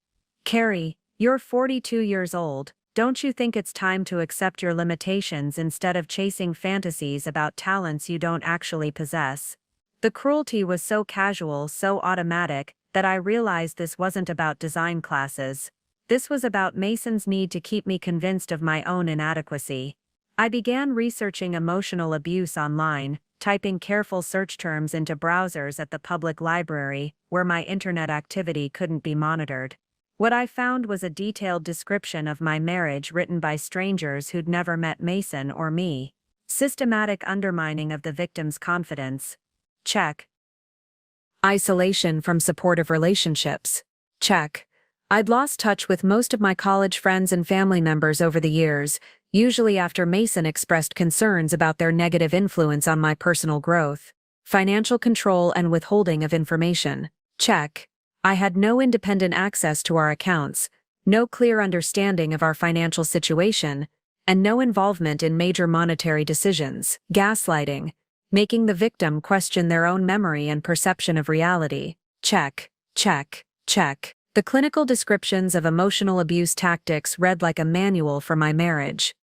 "Carrie, you're 42 years old. Don't you think it's time to accept your limitations instead of chasing fantasies about talents you don't actually possess?" The cruelty was so casual, so automatic, that I realized this wasn't about design classes. This was about Mason's need to keep me convinced of my own inadequacy. I began researching emotional abuse online, typing careful search terms into browsers at the public library, where my internet activity couldn't be monitored. What I found was a detailed description of my marriage written by strangers who'd never met Mason or me. Systematic undermining of the victim's confidence. Check. Isolation from supportive relationships. Check. I'd lost touch with most of my college friends and family members over the years, usually after Mason expressed concerns about their negative influence on my personal growth. Financial control and withholding of information. Check. I had no independent access to our accounts, no clear understanding of our financial situation, and no involvement in major monetary decisions. Gaslighting. Making the victim question their own memory and perception of reality. Check, check, check. The clinical descriptions of emotional abuse tactics read like a manual for my marriage.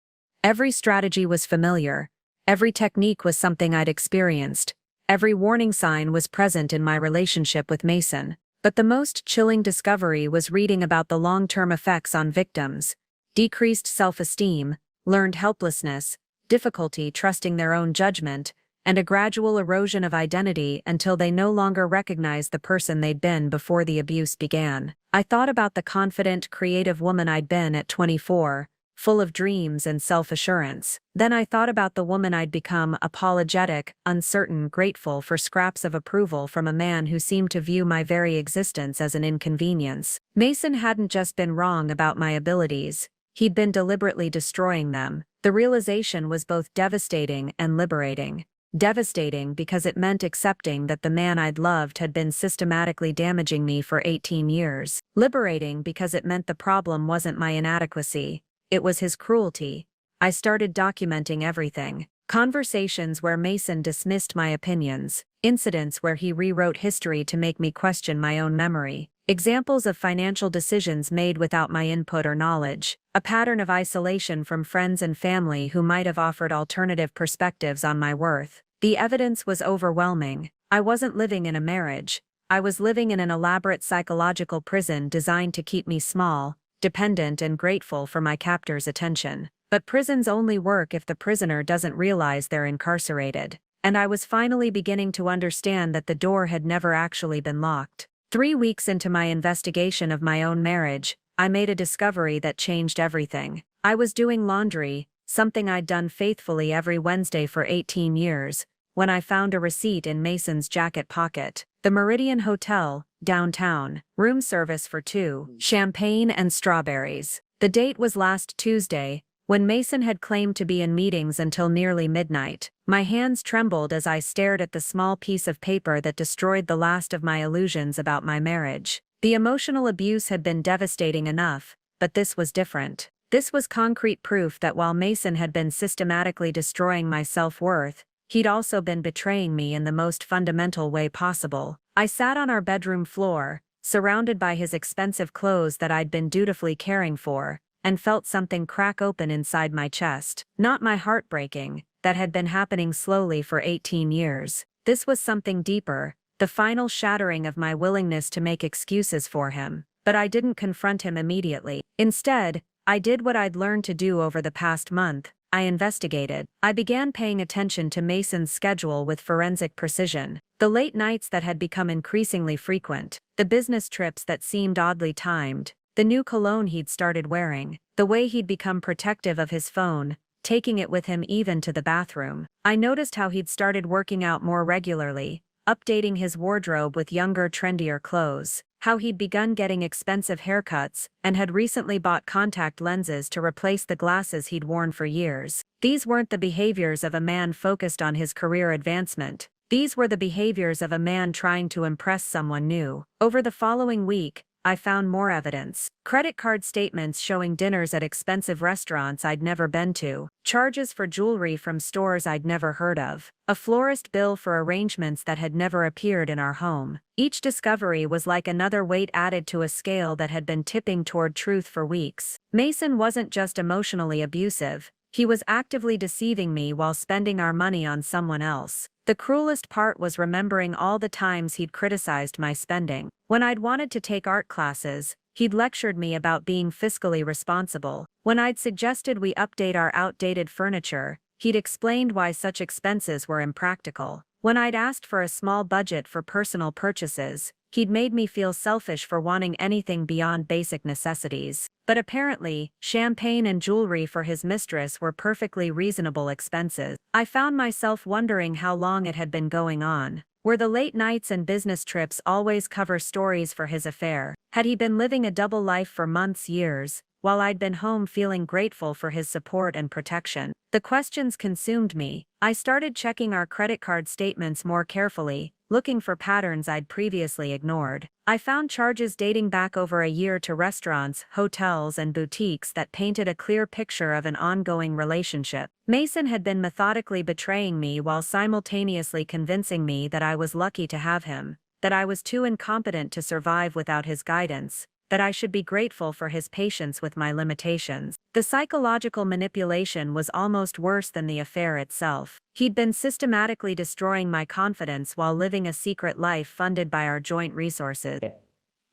Every strategy was familiar. Every technique was something I'd experienced. Every warning sign was present in my relationship with Mason. But the most chilling discovery was reading about the long-term effects on victims: decreased self-esteem, learned helplessness, difficulty trusting their own judgment, and a gradual erosion of identity until they no longer recognized the person they'd been before the abuse began. I thought about the confident, creative woman I'd been at 24, full of dreams and self-assurance. Then I thought about the woman I'd become: apologetic, uncertain, grateful for scraps of approval from a man who seemed to view my very existence as an inconvenience. Mason hadn't just been wrong about my abilities, he'd been deliberately destroying them. The realization was both devastating and liberating. Devastating because it meant accepting that the man I'd loved had been systematically damaging me for 18 years. Liberating because it meant the problem wasn't my inadequacy, it was his cruelty. I started documenting everything. Conversations where Mason dismissed my opinions, incidents where he rewrote history to make me question my own memory, examples of financial decisions made without my input or knowledge, a pattern of isolation from friends and family who might have offered alternative perspectives on my worth. The evidence was overwhelming. I wasn't living in a marriage. I was living in an elaborate psychological prison designed to keep me small, dependent, and grateful for my captor's attention. But prisons only work if the prisoner doesn't realize they're incarcerated. And I was finally beginning to understand that the door had never actually been locked. 3 weeks into my investigation of my own marriage, I made a discovery that changed everything. I was doing laundry, something I'd done faithfully every Wednesday for 18 years, when I found a receipt in Mason's jacket pocket. The Meridian Hotel, downtown, room service for 2, champagne and strawberries. The date was last Tuesday, when Mason had claimed to be in meetings until nearly midnight. My hands trembled as I stared at the small piece of paper that destroyed the last of my illusions about my marriage. The emotional abuse had been devastating enough, but this was different. This was concrete proof that while Mason had been systematically destroying my self-worth, he'd also been betraying me in the most fundamental way possible. I sat on our bedroom floor, surrounded by his expensive clothes that I'd been dutifully caring for, and felt something crack open inside my chest. Not my heart breaking, that had been happening slowly for 18 years. This was something deeper, the final shattering of my willingness to make excuses for him. But I didn't confront him immediately. Instead, I did what I'd learned to do over the past month. I investigated. I began paying attention to Mason's schedule with forensic precision. The late nights that had become increasingly frequent, the business trips that seemed oddly timed, the new cologne he'd started wearing, the way he'd become protective of his phone, taking it with him even to the bathroom. I noticed how he'd started working out more regularly, updating his wardrobe with younger, trendier clothes, how he'd begun getting expensive haircuts, and had recently bought contact lenses to replace the glasses he'd worn for years. These weren't the behaviors of a man focused on his career advancement. These were the behaviors of a man trying to impress someone new. Over the following week, I found more evidence. Credit card statements showing dinners at expensive restaurants I'd never been to, charges for jewelry from stores I'd never heard of, a florist bill for arrangements that had never appeared in our home. Each discovery was like another weight added to a scale that had been tipping toward truth for weeks. Mason wasn't just emotionally abusive, he was actively deceiving me while spending our money on someone else. The cruelest part was remembering all the times he'd criticized my spending. When I'd wanted to take art classes, he'd lectured me about being fiscally responsible. When I'd suggested we update our outdated furniture, he'd explained why such expenses were impractical. When I'd asked for a small budget for personal purchases, he'd made me feel selfish for wanting anything beyond basic necessities. But apparently, champagne and jewelry for his mistress were perfectly reasonable expenses. I found myself wondering how long it had been going on. Were the late nights and business trips always cover stories for his affair? Had he been living a double life for months, years, while I'd been home feeling grateful for his support and protection? The questions consumed me. I started checking our credit card statements more carefully, looking for patterns I'd previously ignored. I found charges dating back over a year to restaurants, hotels, and boutiques that painted a clear picture of an ongoing relationship. Mason had been methodically betraying me while simultaneously convincing me that I was lucky to have him, that I was too incompetent to survive without his guidance, that I should be grateful for his patience with my limitations. The psychological manipulation was almost worse than the affair itself. He'd been systematically destroying my confidence while living a secret life funded by our joint resources.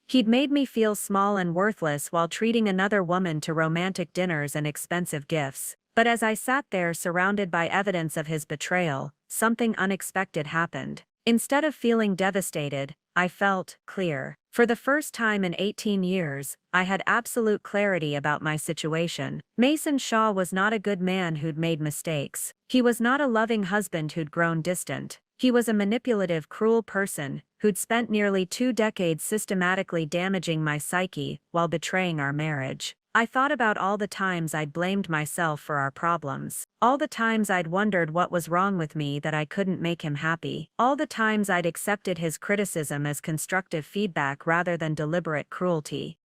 He'd made me feel small and worthless while treating another woman to romantic dinners and expensive gifts. But as I sat there surrounded by evidence of his betrayal, something unexpected happened. Instead of feeling devastated, I felt clear. For the first time in 18 years, I had absolute clarity about my situation. Mason Shaw was not a good man who'd made mistakes. He was not a loving husband who'd grown distant. He was a manipulative, cruel person who'd spent nearly 2 decades systematically damaging my psyche while betraying our marriage. I thought about all the times I'd blamed myself for our problems. All the times I'd wondered what was wrong with me that I couldn't make him happy. All the times I'd accepted his criticism as constructive feedback rather than deliberate cruelty.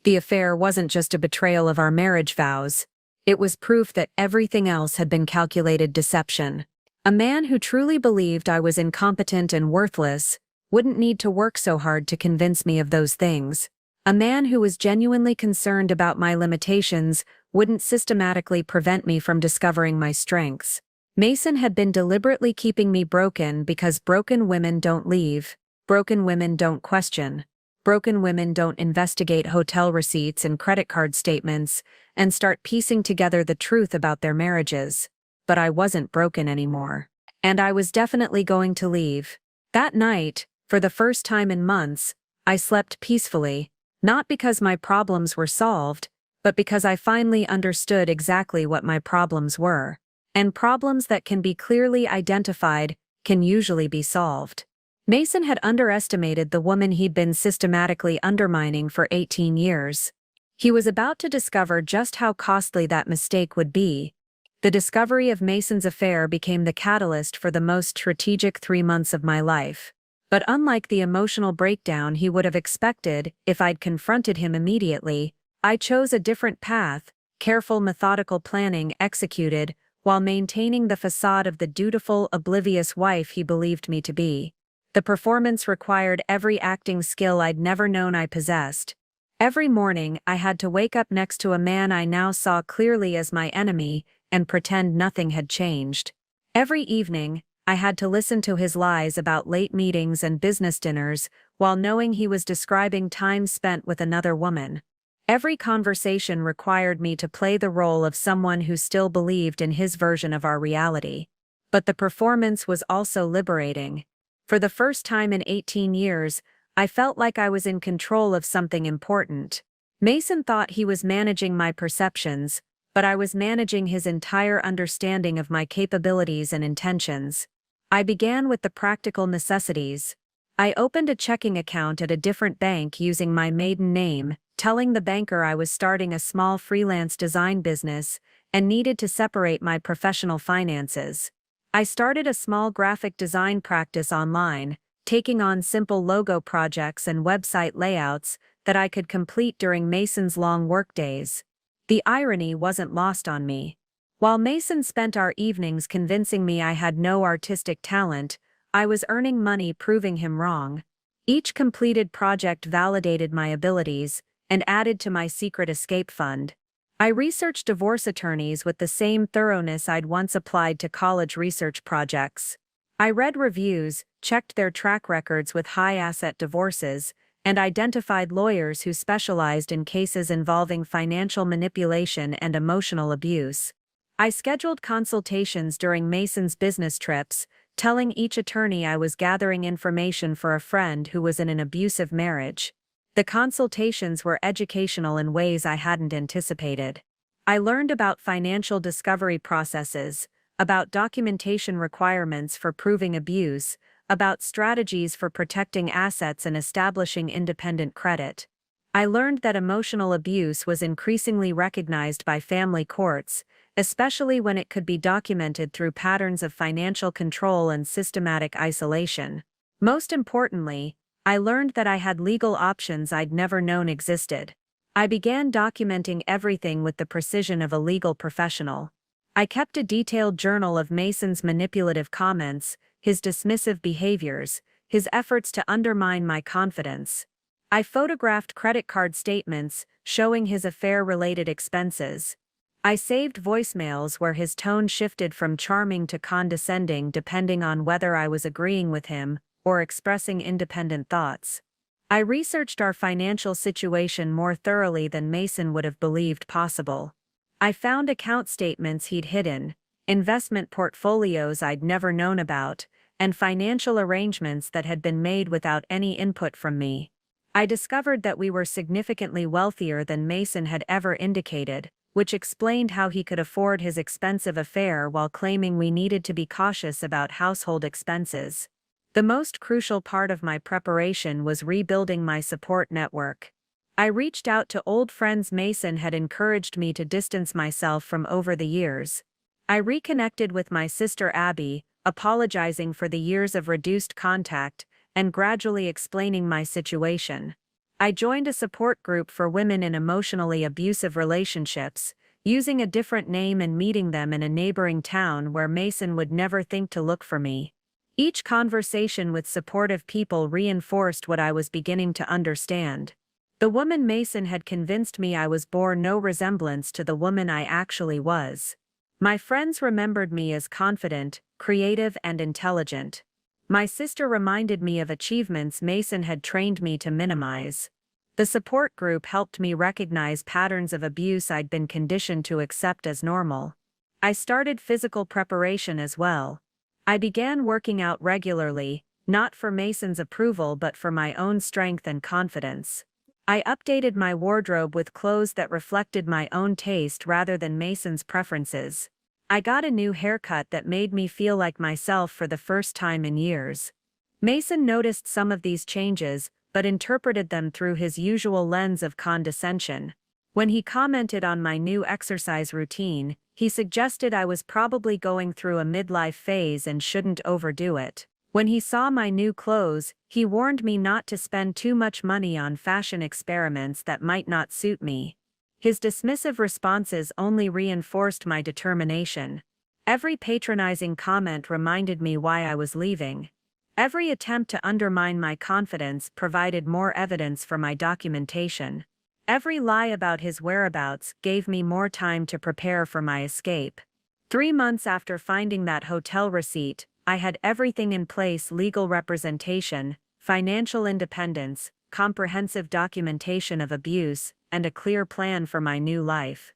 The affair wasn't just a betrayal of our marriage vows. It was proof that everything else had been calculated deception. A man who truly believed I was incompetent and worthless wouldn't need to work so hard to convince me of those things. A man who was genuinely concerned about my limitations wouldn't systematically prevent me from discovering my strengths. Mason had been deliberately keeping me broken because broken women don't leave, broken women don't question, broken women don't investigate hotel receipts and credit card statements and start piecing together the truth about their marriages. But I wasn't broken anymore. And I was definitely going to leave. That night, for the first time in months, I slept peacefully. Not because my problems were solved, but because I finally understood exactly what my problems were. And problems that can be clearly identified can usually be solved. Mason had underestimated the woman he'd been systematically undermining for 18 years. He was about to discover just how costly that mistake would be. The discovery of Mason's affair became the catalyst for the most strategic 3 months of my life. But unlike the emotional breakdown he would have expected if I'd confronted him immediately, I chose a different path, careful methodical planning executed while maintaining the facade of the dutiful, oblivious wife he believed me to be. The performance required every acting skill I'd never known I possessed. Every morning I had to wake up next to a man I now saw clearly as my enemy and pretend nothing had changed. Every evening, I had to listen to his lies about late meetings and business dinners while knowing he was describing time spent with another woman. Every conversation required me to play the role of someone who still believed in his version of our reality. But the performance was also liberating. For the first time in 18 years, I felt like I was in control of something important. Mason thought he was managing my perceptions, but I was managing his entire understanding of my capabilities and intentions. I began with the practical necessities. I opened a checking account at a different bank using my maiden name, telling the banker I was starting a small freelance design business and needed to separate my professional finances. I started a small graphic design practice online, taking on simple logo projects and website layouts that I could complete during Mason's long workdays. The irony wasn't lost on me. While Mason spent our evenings convincing me I had no artistic talent, I was earning money proving him wrong. Each completed project validated my abilities and added to my secret escape fund. I researched divorce attorneys with the same thoroughness I'd once applied to college research projects. I read reviews, checked their track records with high-asset divorces, and identified lawyers who specialized in cases involving financial manipulation and emotional abuse. I scheduled consultations during Mason's business trips, telling each attorney I was gathering information for a friend who was in an abusive marriage. The consultations were educational in ways I hadn't anticipated. I learned about financial discovery processes, about documentation requirements for proving abuse, about strategies for protecting assets and establishing independent credit. I learned that emotional abuse was increasingly recognized by family courts, especially when it could be documented through patterns of financial control and systematic isolation. Most importantly, I learned that I had legal options I'd never known existed. I began documenting everything with the precision of a legal professional. I kept a detailed journal of Mason's manipulative comments, his dismissive behaviors, his efforts to undermine my confidence. I photographed credit card statements showing his affair-related expenses. I saved voicemails where his tone shifted from charming to condescending depending on whether I was agreeing with him or expressing independent thoughts. I researched our financial situation more thoroughly than Mason would have believed possible. I found account statements he'd hidden, investment portfolios I'd never known about, and financial arrangements that had been made without any input from me. I discovered that we were significantly wealthier than Mason had ever indicated, which explained how he could afford his expensive affair while claiming we needed to be cautious about household expenses. The most crucial part of my preparation was rebuilding my support network. I reached out to old friends Mason had encouraged me to distance myself from over the years. I reconnected with my sister Abby, apologizing for the years of reduced contact, and gradually explaining my situation. I joined a support group for women in emotionally abusive relationships, using a different name and meeting them in a neighboring town where Mason would never think to look for me. Each conversation with supportive people reinforced what I was beginning to understand. The woman Mason had convinced me I bore no resemblance to the woman I actually was. My friends remembered me as confident, creative, and intelligent. My sister reminded me of achievements Mason had trained me to minimize. The support group helped me recognize patterns of abuse I'd been conditioned to accept as normal. I started physical preparation as well. I began working out regularly, not for Mason's approval but for my own strength and confidence. I updated my wardrobe with clothes that reflected my own taste rather than Mason's preferences. I got a new haircut that made me feel like myself for the first time in years. Mason noticed some of these changes, but interpreted them through his usual lens of condescension. When he commented on my new exercise routine, he suggested I was probably going through a midlife phase and shouldn't overdo it. When he saw my new clothes, he warned me not to spend too much money on fashion experiments that might not suit me. His dismissive responses only reinforced my determination. Every patronizing comment reminded me why I was leaving. Every attempt to undermine my confidence provided more evidence for my documentation. Every lie about his whereabouts gave me more time to prepare for my escape. 3 months after finding that hotel receipt, I had everything in place: legal representation, financial independence, comprehensive documentation of abuse, and a clear plan for my new life.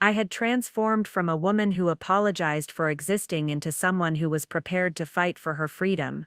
I had transformed from a woman who apologized for existing into someone who was prepared to fight for her freedom.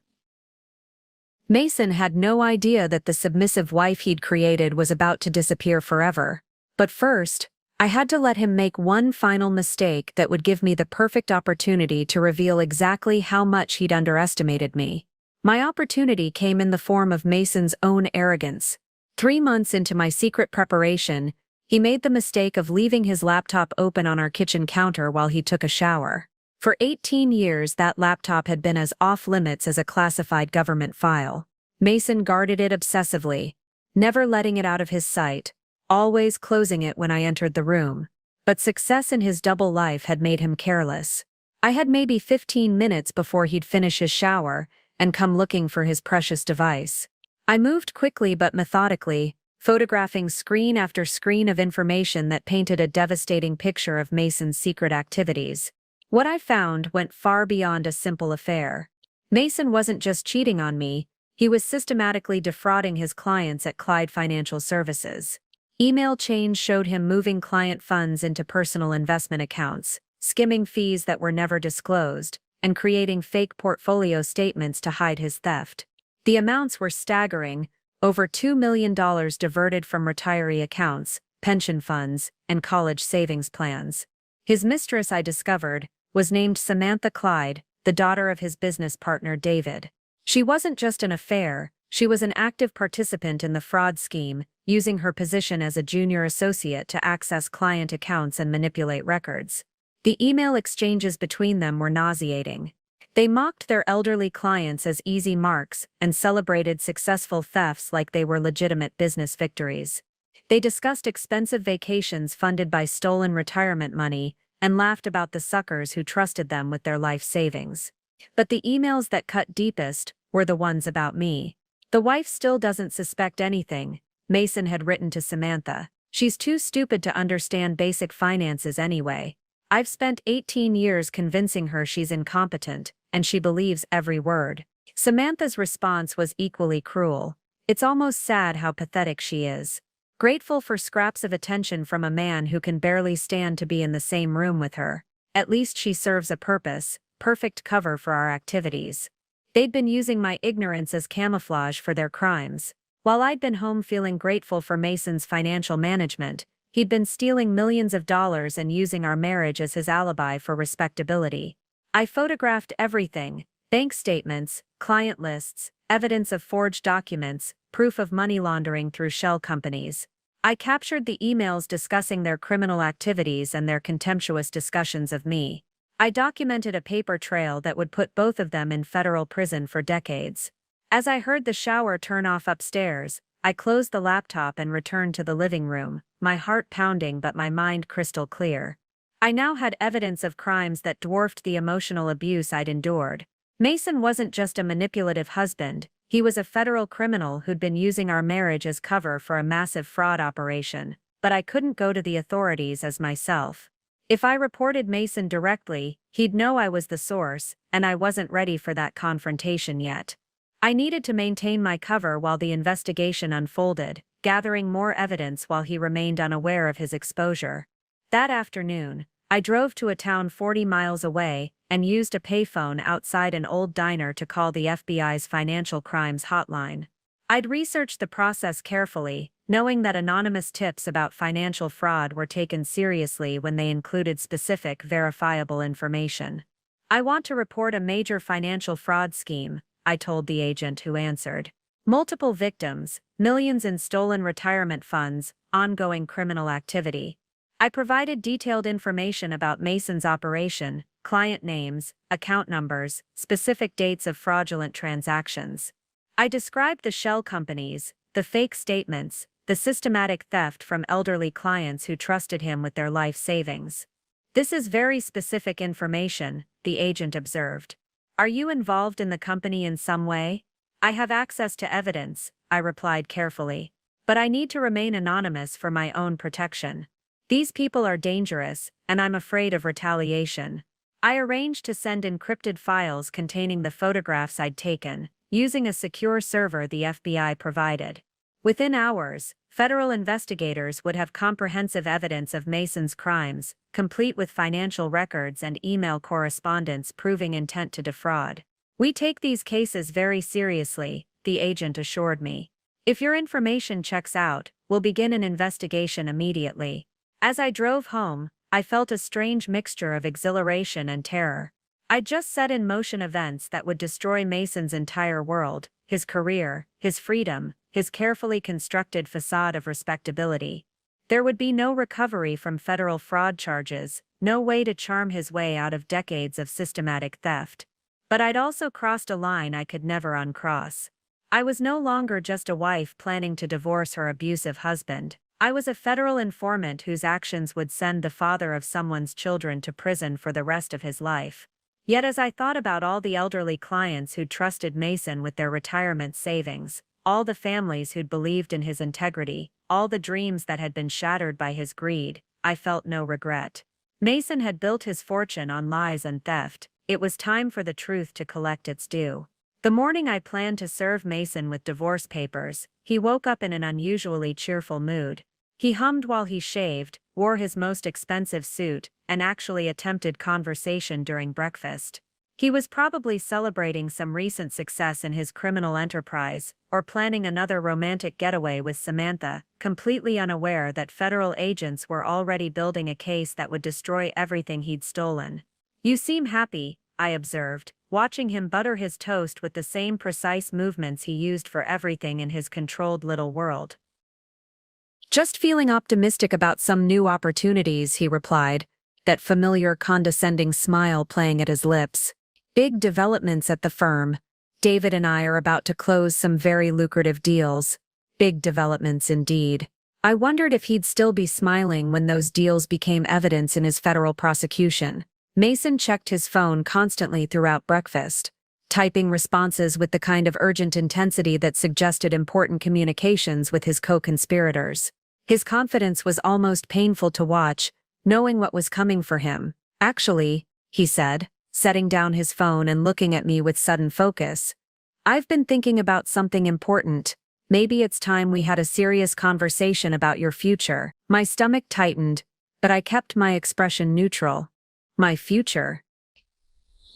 Mason had no idea that the submissive wife he'd created was about to disappear forever. But first, I had to let him make one final mistake that would give me the perfect opportunity to reveal exactly how much he'd underestimated me. My opportunity came in the form of Mason's own arrogance. 3 months into my secret preparation, he made the mistake of leaving his laptop open on our kitchen counter while he took a shower. For 18 years, that laptop had been as off-limits as a classified government file. Mason guarded it obsessively, never letting it out of his sight, always closing it when I entered the room. But success in his double life had made him careless. I had maybe 15 minutes before he'd finish his shower and come looking for his precious device. I moved quickly but methodically, photographing screen after screen of information that painted a devastating picture of Mason's secret activities. What I found went far beyond a simple affair. Mason wasn't just cheating on me, he was systematically defrauding his clients at Clyde Financial Services. Email chains showed him moving client funds into personal investment accounts, skimming fees that were never disclosed, and creating fake portfolio statements to hide his theft. The amounts were staggering: over $2 million diverted from retiree accounts, pension funds, and college savings plans. His mistress, I discovered, was named Samantha Clyde, the daughter of his business partner David. She wasn't just an affair, she was an active participant in the fraud scheme, using her position as a junior associate to access client accounts and manipulate records. The email exchanges between them were nauseating. They mocked their elderly clients as easy marks and celebrated successful thefts like they were legitimate business victories. They discussed expensive vacations funded by stolen retirement money and laughed about the suckers who trusted them with their life savings. But the emails that cut deepest were the ones about me. "The wife still doesn't suspect anything," Mason had written to Samantha. "She's too stupid to understand basic finances anyway. I've spent 18 years convincing her she's incompetent, and she believes every word." Samantha's response was equally cruel. It's almost sad how pathetic she is. Grateful for scraps of attention from a man who can barely stand to be in the same room with her. At least she serves a purpose, perfect cover for our activities. They'd been using my ignorance as camouflage for their crimes. While I'd been home feeling grateful for Mason's financial management, he'd been stealing millions of dollars and using our marriage as his alibi for respectability. I photographed everything: bank statements, client lists, evidence of forged documents, proof of money laundering through shell companies. I captured the emails discussing their criminal activities and their contemptuous discussions of me. I documented a paper trail that would put both of them in federal prison for decades. As I heard the shower turn off upstairs, I closed the laptop and returned to the living room, my heart pounding but my mind crystal clear. I now had evidence of crimes that dwarfed the emotional abuse I'd endured. Mason wasn't just a manipulative husband, he was a federal criminal who'd been using our marriage as cover for a massive fraud operation, but I couldn't go to the authorities as myself. If I reported Mason directly, he'd know I was the source, and I wasn't ready for that confrontation yet. I needed to maintain my cover while the investigation unfolded, gathering more evidence while he remained unaware of his exposure. That afternoon, I drove to a town 40 miles away and used a payphone outside an old diner to call the FBI's financial crimes hotline. I'd researched the process carefully, knowing that anonymous tips about financial fraud were taken seriously when they included specific, verifiable information. "I want to report a major financial fraud scheme," I told the agent who answered. "Multiple victims, millions in stolen retirement funds, ongoing criminal activity." I provided detailed information about Mason's operation, client names, account numbers, specific dates of fraudulent transactions. I described the shell companies, the fake statements, the systematic theft from elderly clients who trusted him with their life savings. "This is very specific information," the agent observed. "Are you involved in the company in some way?" "I have access to evidence," I replied carefully. "But I need to remain anonymous for my own protection. These people are dangerous, and I'm afraid of retaliation." I arranged to send encrypted files containing the photographs I'd taken, using a secure server the FBI provided. Within hours, federal investigators would have comprehensive evidence of Mason's crimes, complete with financial records and email correspondence proving intent to defraud. "We take these cases very seriously," the agent assured me. "If your information checks out, we'll begin an investigation immediately." As I drove home, I felt a strange mixture of exhilaration and terror. I'd just set in motion events that would destroy Mason's entire world: his career, his freedom, his carefully constructed facade of respectability. There would be no recovery from federal fraud charges, no way to charm his way out of decades of systematic theft. But I'd also crossed a line I could never uncross. I was no longer just a wife planning to divorce her abusive husband. I was a federal informant whose actions would send the father of someone's children to prison for the rest of his life. Yet as I thought about all the elderly clients who'd trusted Mason with their retirement savings, all the families who'd believed in his integrity, all the dreams that had been shattered by his greed, I felt no regret. Mason had built his fortune on lies and theft. It was time for the truth to collect its due. The morning I planned to serve Mason with divorce papers, he woke up in an unusually cheerful mood. He hummed while he shaved, wore his most expensive suit, and actually attempted conversation during breakfast. He was probably celebrating some recent success in his criminal enterprise, or planning another romantic getaway with Samantha, completely unaware that federal agents were already building a case that would destroy everything he'd stolen. "You seem happy," I observed, watching him butter his toast with the same precise movements he used for everything in his controlled little world. "Just feeling optimistic about some new opportunities," he replied, that familiar condescending smile playing at his lips. "Big developments at the firm. David and I are about to close some very lucrative deals." Big developments indeed. I wondered if he'd still be smiling when those deals became evidence in his federal prosecution. Mason checked his phone constantly throughout breakfast, typing responses with the kind of urgent intensity that suggested important communications with his co-conspirators. His confidence was almost painful to watch, knowing what was coming for him. "Actually," he said, setting down his phone and looking at me with sudden focus, "I've been thinking about something important. Maybe it's time we had a serious conversation about your future. My stomach tightened, but I kept my expression neutral. My future?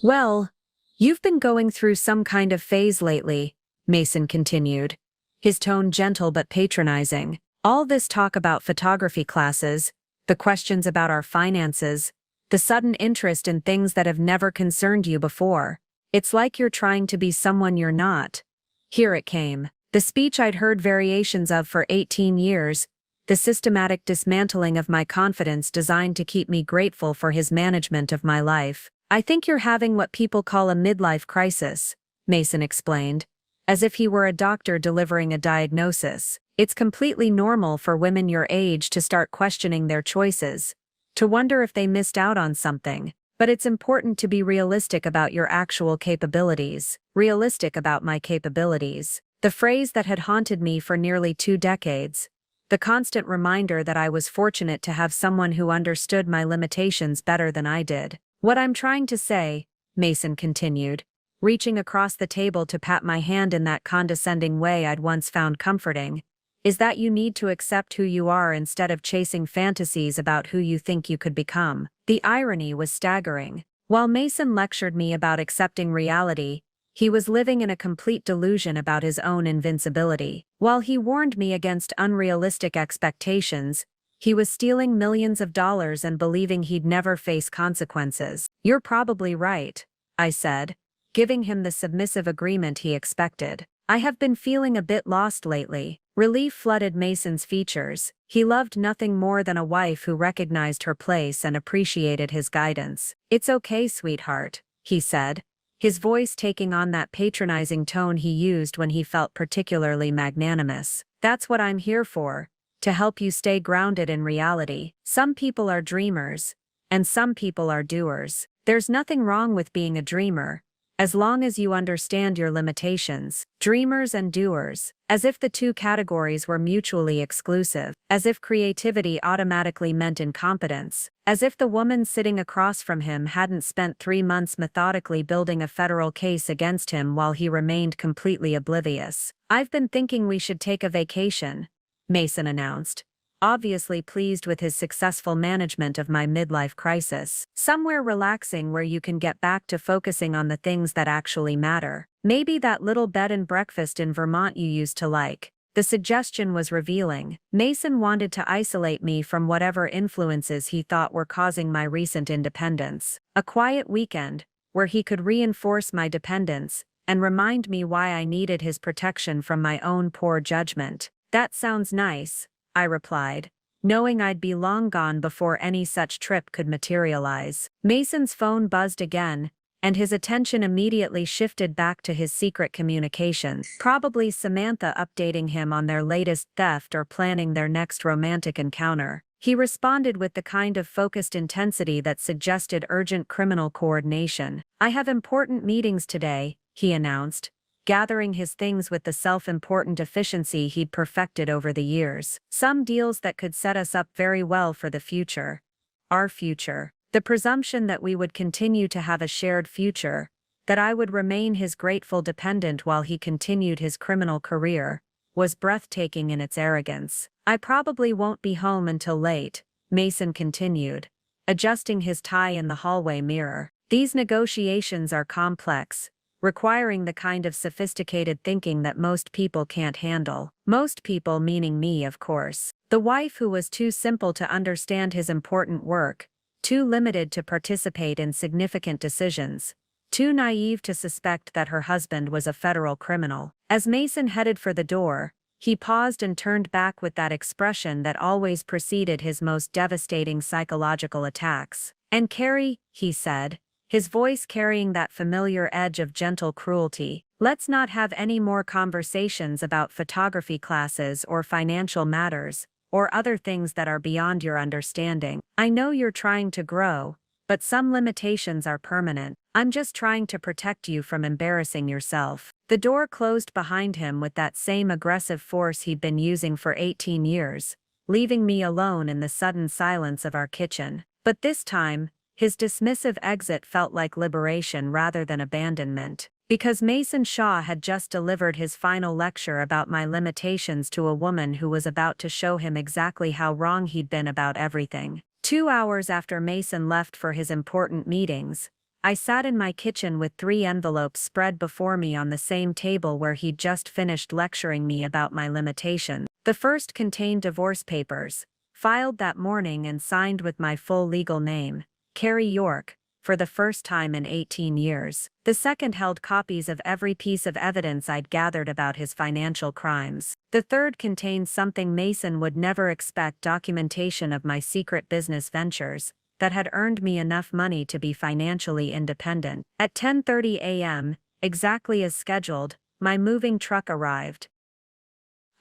Well, you've been going through some kind of phase lately, Mason continued, his tone gentle but patronizing. All this talk about photography classes, the questions about our finances, the sudden interest in things that have never concerned you before. It's like you're trying to be someone you're not. Here it came. The speech I'd heard variations of for 18 years, the systematic dismantling of my confidence designed to keep me grateful for his management of my life. I think you're having what people call a midlife crisis, Mason explained, as if he were a doctor delivering a diagnosis. It's completely normal for women your age to start questioning their choices, to wonder if they missed out on something, but it's important to be realistic about your actual capabilities. Realistic about my capabilities. The phrase that had haunted me for nearly 2 decades. The constant reminder that I was fortunate to have someone who understood my limitations better than I did. What I'm trying to say, Mason continued, reaching across the table to pat my hand in that condescending way I'd once found comforting, is that you need to accept who you are instead of chasing fantasies about who you think you could become. The irony was staggering. While Mason lectured me about accepting reality, he was living in a complete delusion about his own invincibility. While he warned me against unrealistic expectations, he was stealing millions of dollars and believing he'd never face consequences. You're probably right, I said, giving him the submissive agreement he expected. I have been feeling a bit lost lately. Relief flooded Mason's features. He loved nothing more than a wife who recognized her place and appreciated his guidance. It's okay, sweetheart, he said, his voice taking on that patronizing tone he used when he felt particularly magnanimous. That's what I'm here for, to help you stay grounded in reality. Some people are dreamers, and some people are doers. There's nothing wrong with being a dreamer, as long as you understand your limitations. Dreamers and doers, as if the two categories were mutually exclusive, as if creativity automatically meant incompetence, as if the woman sitting across from him hadn't spent 3 months methodically building a federal case against him while he remained completely oblivious. I've been thinking we should take a vacation, Mason announced, obviously pleased with his successful management of my midlife crisis. Somewhere relaxing where you can get back to focusing on the things that actually matter. Maybe that little bed and breakfast in Vermont you used to like. The suggestion was revealing. Mason wanted to isolate me from whatever influences he thought were causing my recent independence. A quiet weekend, where he could reinforce my dependence and remind me why I needed his protection from my own poor judgment. That sounds nice, I replied, knowing I'd be long gone before any such trip could materialize. Mason's phone buzzed again, and his attention immediately shifted back to his secret communications. Probably Samantha updating him on their latest theft or planning their next romantic encounter. He responded with the kind of focused intensity that suggested urgent criminal coordination. I have important meetings today, he announced, gathering his things with the self-important efficiency he'd perfected over the years. Some deals that could set us up very well for the future. Our future. The presumption that we would continue to have a shared future, that I would remain his grateful dependent while he continued his criminal career, was breathtaking in its arrogance. I probably won't be home until late, Mason continued, adjusting his tie in the hallway mirror. These negotiations are complex, requiring the kind of sophisticated thinking that most people can't handle. Most people meaning me, of course. The wife who was too simple to understand his important work, too limited to participate in significant decisions, too naive to suspect that her husband was a federal criminal. As Mason headed for the door, he paused and turned back with that expression that always preceded his most devastating psychological attacks. "And Carrie," he said, his voice carrying that familiar edge of gentle cruelty, "let's not have any more conversations about photography classes or financial matters, or other things that are beyond your understanding. I know you're trying to grow, but some limitations are permanent. I'm just trying to protect you from embarrassing yourself." The door closed behind him with that same aggressive force he'd been using for 18 years, leaving me alone in the sudden silence of our kitchen. But this time, his dismissive exit felt like liberation rather than abandonment. Because Mason Shaw had just delivered his final lecture about my limitations to a woman who was about to show him exactly how wrong he'd been about everything. 2 hours after Mason left for his important meetings, I sat in my kitchen with 3 envelopes spread before me on the same table where he'd just finished lecturing me about my limitations. The first contained divorce papers, filed that morning and signed with my full legal name, Carrie York, for the first time in 18 years. The second held copies of every piece of evidence I'd gathered about his financial crimes. The third contained something Mason would never expect: documentation of my secret business ventures that had earned me enough money to be financially independent. At 10:30 a.m., exactly as scheduled, my moving truck arrived.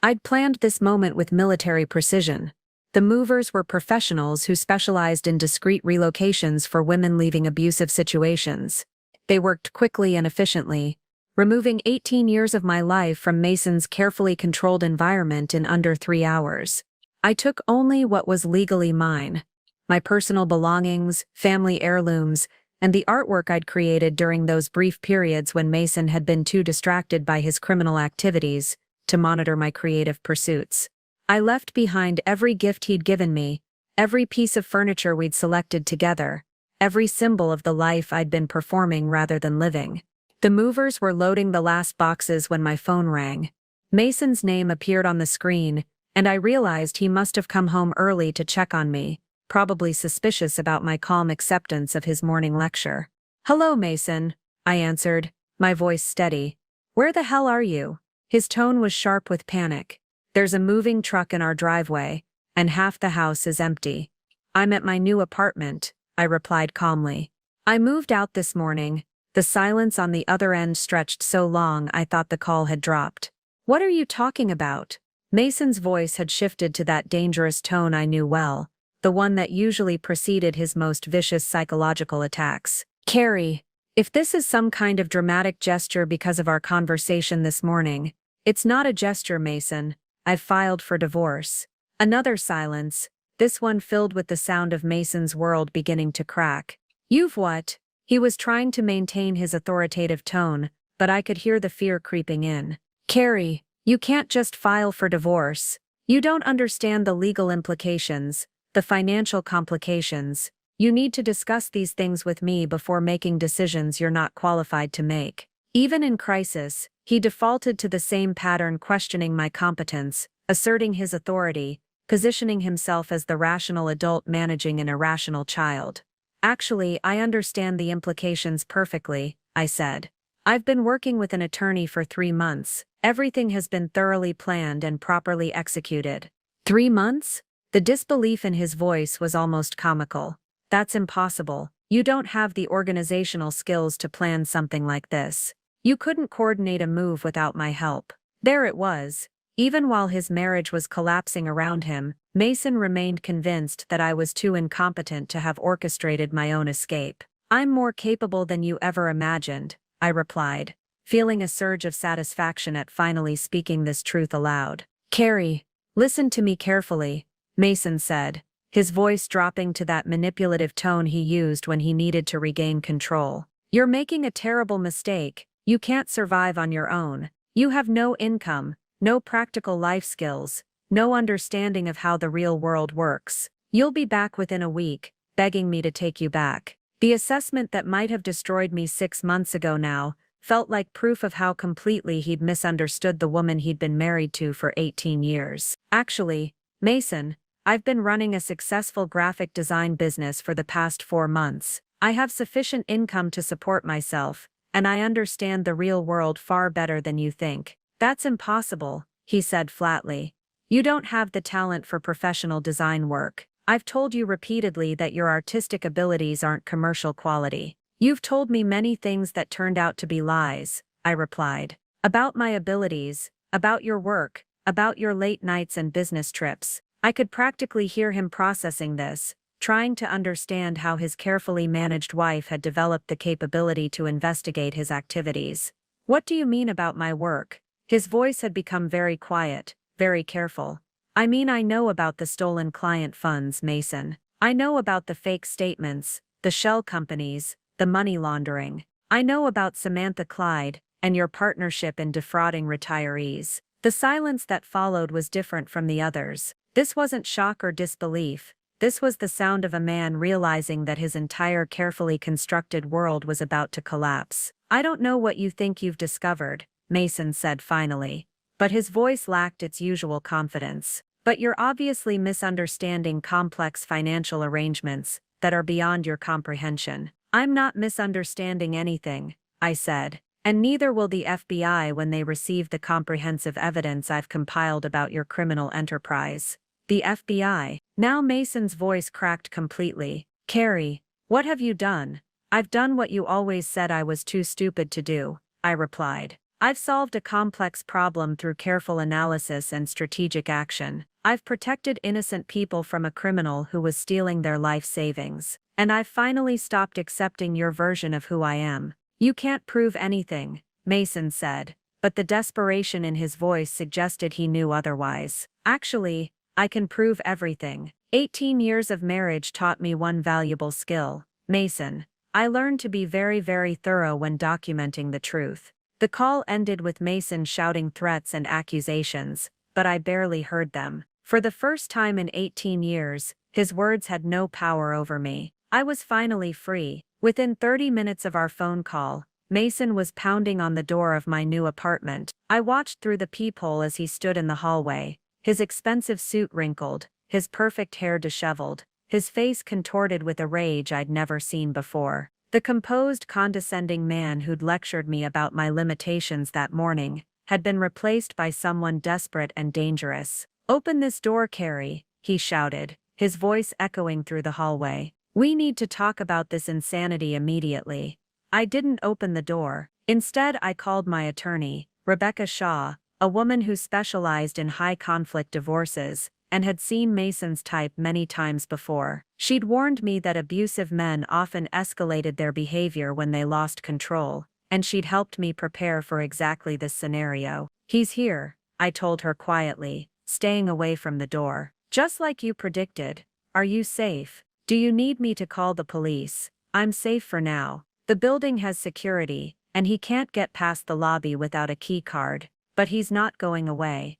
I'd planned this moment with military precision. The movers were professionals who specialized in discreet relocations for women leaving abusive situations. They worked quickly and efficiently, removing 18 years of my life from Mason's carefully controlled environment in under 3 hours. I took only what was legally mine: my personal belongings, family heirlooms, and the artwork I'd created during those brief periods when Mason had been too distracted by his criminal activities to monitor my creative pursuits. I left behind every gift he'd given me, every piece of furniture we'd selected together, every symbol of the life I'd been performing rather than living. The movers were loading the last boxes when my phone rang. Mason's name appeared on the screen, and I realized he must have come home early to check on me, probably suspicious about my calm acceptance of his morning lecture. "Hello, Mason," I answered, my voice steady. "Where the hell are you?" His tone was sharp with panic. "There's a moving truck in our driveway, and half the house is empty." "I'm at my new apartment," I replied calmly. "I moved out this morning." The silence on the other end stretched so long I thought the call had dropped. "What are you talking about?" Mason's voice had shifted to that dangerous tone I knew well, the one that usually preceded his most vicious psychological attacks. "Carrie, if this is some kind of dramatic gesture because of our conversation this morning, it's not a gesture, Mason. I've filed for divorce." Another silence, this one filled with the sound of Mason's world beginning to crack. "You've what?" He was trying to maintain his authoritative tone, but I could hear the fear creeping in. "Carrie, you can't just file for divorce. You don't understand the legal implications, the financial complications. You need to discuss these things with me before making decisions you're not qualified to make." Even in crisis, he defaulted to the same pattern, questioning my competence, asserting his authority, positioning himself as the rational adult managing an irrational child. "Actually, I understand the implications perfectly," I said. "I've been working with an attorney for 3 months. Everything has been thoroughly planned and properly executed." 3 months? The disbelief in his voice was almost comical. "That's impossible. You don't have the organizational skills to plan something like this. You couldn't coordinate a move without my help." There it was. Even while his marriage was collapsing around him, Mason remained convinced that I was too incompetent to have orchestrated my own escape. "I'm more capable than you ever imagined," I replied, feeling a surge of satisfaction at finally speaking this truth aloud. "Carrie, listen to me carefully," Mason said, his voice dropping to that manipulative tone he used when he needed to regain control. "You're making a terrible mistake. You can't survive on your own. You have no income, no practical life skills, no understanding of how the real world works. You'll be back within a week, begging me to take you back." The assessment that might have destroyed me 6 months ago now felt like proof of how completely he'd misunderstood the woman he'd been married to for 18 years. "Actually, Mason, I've been running a successful graphic design business for the past 4 months. I have sufficient income to support myself, and I understand the real world far better than you think." "That's impossible," he said flatly. "You don't have the talent for professional design work. I've told you repeatedly that your artistic abilities aren't commercial quality." "You've told me many things that turned out to be lies," I replied. "About my abilities, about your work, about your late nights and business trips." I could practically hear him processing this, trying to understand how his carefully managed wife had developed the capability to investigate his activities. "What do you mean about my work?" His voice had become very quiet, very careful. "I mean, I know about the stolen client funds, Mason. I know about the fake statements, the shell companies, the money laundering. I know about Samantha Clyde, and your partnership in defrauding retirees. The silence that followed was different from the others. This wasn't shock or disbelief. This was the sound of a man realizing that his entire carefully constructed world was about to collapse. "I don't know what you think you've discovered," Mason said finally. But his voice lacked its usual confidence. "But you're obviously misunderstanding complex financial arrangements that are beyond your comprehension." "I'm not misunderstanding anything," I said. "And neither will the FBI when they receive the comprehensive evidence I've compiled about your criminal enterprise." "The FBI?" Now Mason's voice cracked completely. "Carrie, what have you done?" "I've done what you always said I was too stupid to do," I replied. "I've solved a complex problem through careful analysis and strategic action. I've protected innocent people from a criminal who was stealing their life savings. And I've finally stopped accepting your version of who I am." "You can't prove anything," Mason said, but the desperation in his voice suggested he knew otherwise. "Actually, I can prove everything. 18 years of marriage taught me one valuable skill, Mason. I learned to be very, very thorough when documenting the truth." The call ended with Mason shouting threats and accusations, but I barely heard them. For the first time in 18 years, his words had no power over me. I was finally free. Within 30 minutes of our phone call, Mason was pounding on the door of my new apartment. I watched through the peephole as he stood in the hallway, his expensive suit wrinkled, his perfect hair disheveled, his face contorted with a rage I'd never seen before. The composed, condescending man who'd lectured me about my limitations that morning had been replaced by someone desperate and dangerous. "Open this door, Carrie," he shouted, his voice echoing through the hallway. "We need to talk about this insanity immediately." I didn't open the door. Instead, I called my attorney, Rebecca Shaw, a woman who specialized in high-conflict divorces and had seen Mason's type many times before. She'd warned me that abusive men often escalated their behavior when they lost control, and she'd helped me prepare for exactly this scenario. "He's here," I told her quietly, staying away from the door. "Just like you predicted. Are you safe? Do you need me to call the police?" "I'm safe for now. The building has security, and he can't get past the lobby without a key card, but he's not going away."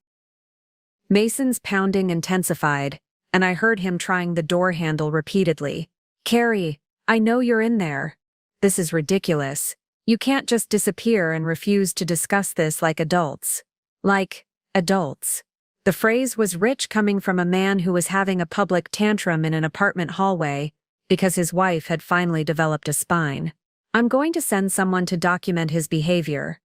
Mason's pounding intensified, and I heard him trying the door handle repeatedly. "Carrie, I know you're in there. This is ridiculous. You can't just disappear and refuse to discuss this like adults." Like adults. The phrase was rich coming from a man who was having a public tantrum in an apartment hallway because his wife had finally developed a spine. "I'm going to send someone to document his behavior,"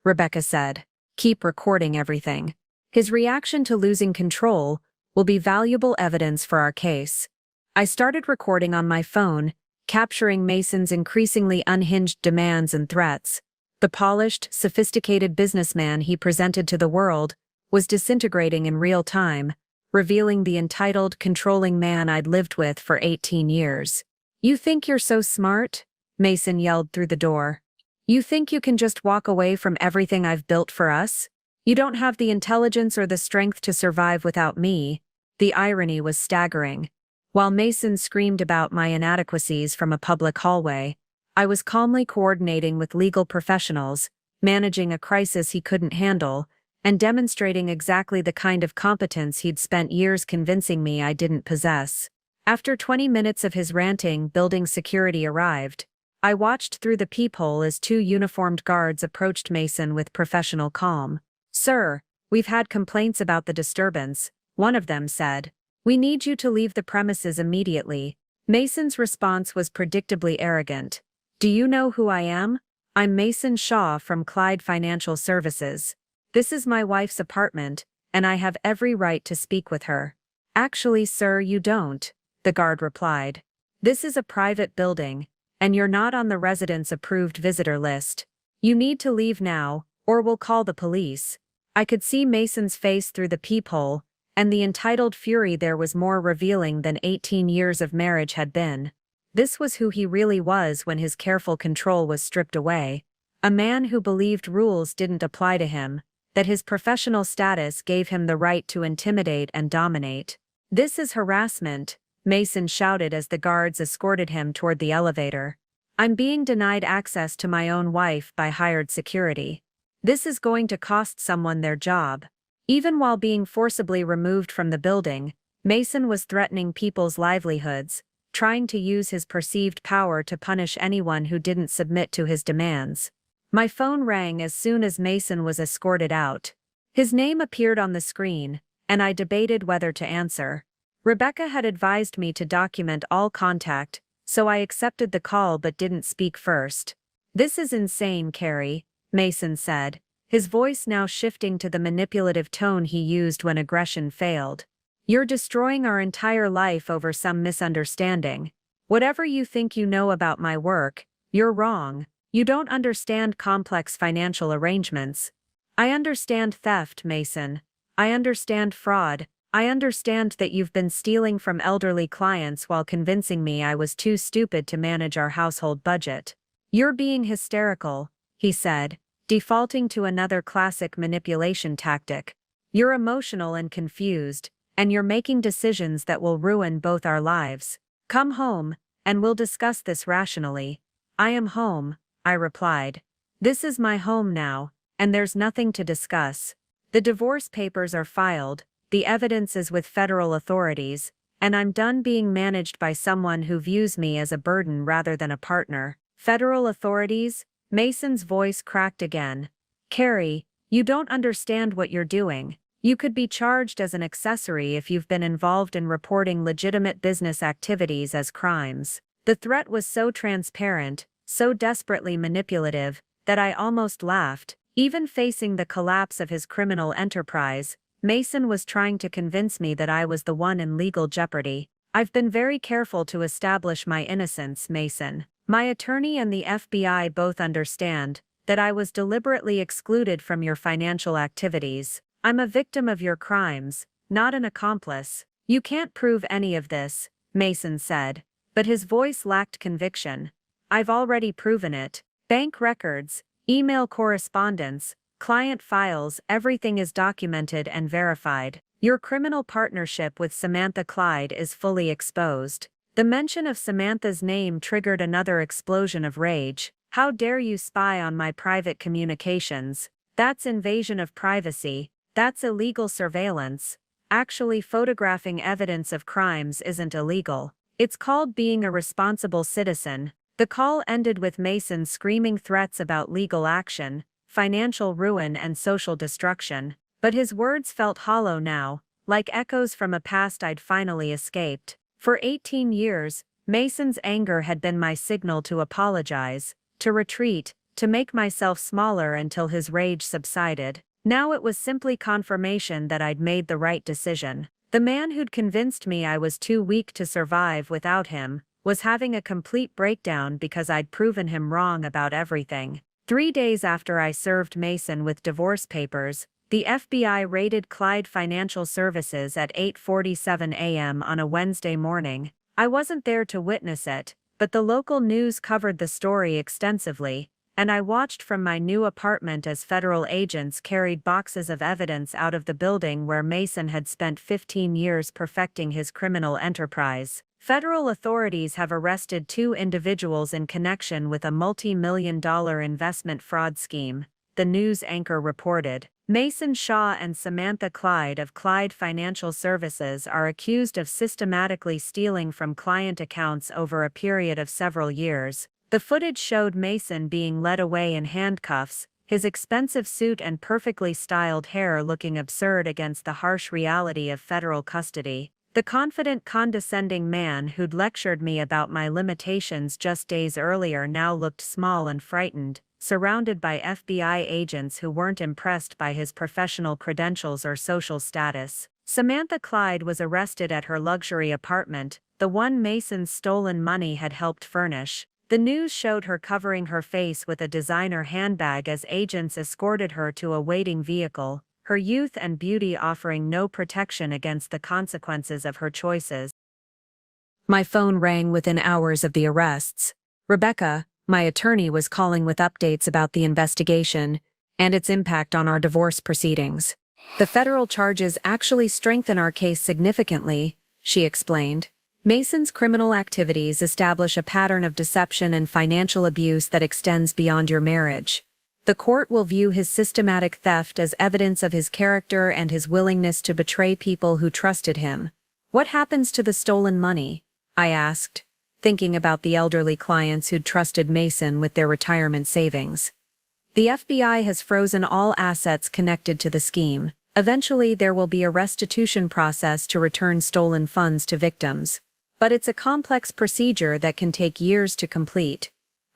Rebecca said. "Keep recording everything. His reaction to losing control will be valuable evidence for our case." I started recording on my phone, capturing Mason's increasingly unhinged demands and threats. The polished, sophisticated businessman he presented to the world was disintegrating in real time, revealing the entitled, controlling man I'd lived with for 18 years. "You think you're so smart?" Mason yelled through the door. "You think you can just walk away from everything I've built for us? You don't have the intelligence or the strength to survive without me." The irony was staggering. While Mason screamed about my inadequacies from a public hallway, I was calmly coordinating with legal professionals, managing a crisis he couldn't handle, and demonstrating exactly the kind of competence he'd spent years convincing me I didn't possess. After 20 minutes of his ranting, building security arrived. I watched through the peephole as 2 uniformed guards approached Mason with professional calm. "Sir, we've had complaints about the disturbance," one of them said. "We need you to leave the premises immediately." Mason's response was predictably arrogant. "Do you know who I am? I'm Mason Shaw from Clyde Financial Services. This is my wife's apartment, and I have every right to speak with her." "Actually, sir, you don't," the guard replied. "This is a private building, and you're not on the resident's approved visitor list. You need to leave now, or we'll call the police." I could see Mason's face through the peephole, and the entitled fury there was more revealing than 18 years of marriage had been. This was who he really was when his careful control was stripped away. A man who believed rules didn't apply to him, that his professional status gave him the right to intimidate and dominate. "This is harassment," Mason shouted as the guards escorted him toward the elevator. I'm being denied access to my own wife by hired security. This is going to cost someone their job. Even while being forcibly removed from the building, Mason was threatening people's livelihoods, trying to use his perceived power to punish anyone who didn't submit to his demands. My phone rang as soon as Mason was escorted out. His name appeared on the screen, and I debated whether to answer. Rebecca had advised me to document all contact, so I accepted the call but didn't speak first. "This is insane, Carrie," Mason said, his voice now shifting to the manipulative tone he used when aggression failed. "You're destroying our entire life over some misunderstanding. Whatever you think you know about my work, you're wrong. You don't understand complex financial arrangements." "I understand theft, Mason. I understand fraud. I understand that you've been stealing from elderly clients while convincing me I was too stupid to manage our household budget." "You're being hysterical," he said, defaulting to another classic manipulation tactic. "You're emotional and confused, and you're making decisions that will ruin both our lives. Come home, and we'll discuss this rationally." "I am home," I replied. "This is my home now, and there's nothing to discuss. The divorce papers are filed, the evidence is with federal authorities, and I'm done being managed by someone who views me as a burden rather than a partner." "Federal authorities?" Mason's voice cracked again. "Carrie, you don't understand what you're doing. You could be charged as an accessory if you've been involved in reporting legitimate business activities as crimes." The threat was so transparent, so desperately manipulative, that I almost laughed. Even facing the collapse of his criminal enterprise, Mason was trying to convince me that I was the one in legal jeopardy. "I've been very careful to establish my innocence, Mason. My attorney and the FBI both understand that I was deliberately excluded from your financial activities. I'm a victim of your crimes, not an accomplice." "You can't prove any of this," Mason said, but his voice lacked conviction. "I've already proven it. Bank records, email correspondence, client files, everything is documented and verified. Your criminal partnership with Samantha Clyde is fully exposed." The mention of Samantha's name triggered another explosion of rage. "How dare you spy on my private communications? That's invasion of privacy. That's illegal surveillance. Actually, photographing evidence of crimes isn't illegal. It's called being a responsible citizen." The call ended with Mason screaming threats about legal action, financial ruin and social destruction. But his words felt hollow now, like echoes from a past I'd finally escaped. For 18 years, Mason's anger had been my signal to apologize, to retreat, to make myself smaller until his rage subsided. Now it was simply confirmation that I'd made the right decision. The man who'd convinced me I was too weak to survive without him was having a complete breakdown because I'd proven him wrong about everything. 3 days after I served Mason with divorce papers, the FBI raided Clyde Financial Services at 8:47 a.m. on a Wednesday morning. I wasn't there to witness it, but the local news covered the story extensively, and I watched from my new apartment as federal agents carried boxes of evidence out of the building where Mason had spent 15 years perfecting his criminal enterprise. Federal authorities have arrested 2 individuals in connection with a multi-million-dollar investment fraud scheme, the news anchor reported. Mason Shaw and Samantha Clyde of Clyde Financial Services are accused of systematically stealing from client accounts over a period of several years. The footage showed Mason being led away in handcuffs, his expensive suit and perfectly styled hair looking absurd against the harsh reality of federal custody. The confident, condescending man who'd lectured me about my limitations just days earlier now looked small and frightened, surrounded by FBI agents who weren't impressed by his professional credentials or social status. Samantha Clyde was arrested at her luxury apartment, the one Mason's stolen money had helped furnish. The news showed her covering her face with a designer handbag as agents escorted her to a waiting vehicle, her youth and beauty offering no protection against the consequences of her choices. My phone rang within hours of the arrests. Rebecca, my attorney, was calling with updates about the investigation and its impact on our divorce proceedings. "The federal charges actually strengthen our case significantly," she explained. Mason's criminal activities establish a pattern of deception and financial abuse that extends beyond your marriage. The court will view his systematic theft as evidence of his character and his willingness to betray people who trusted him. What happens to the stolen money? I asked, thinking about the elderly clients who'd trusted Mason with their retirement savings. The FBI has frozen all assets connected to the scheme. Eventually, there will be a restitution process to return stolen funds to victims. But it's a complex procedure that can take years to complete.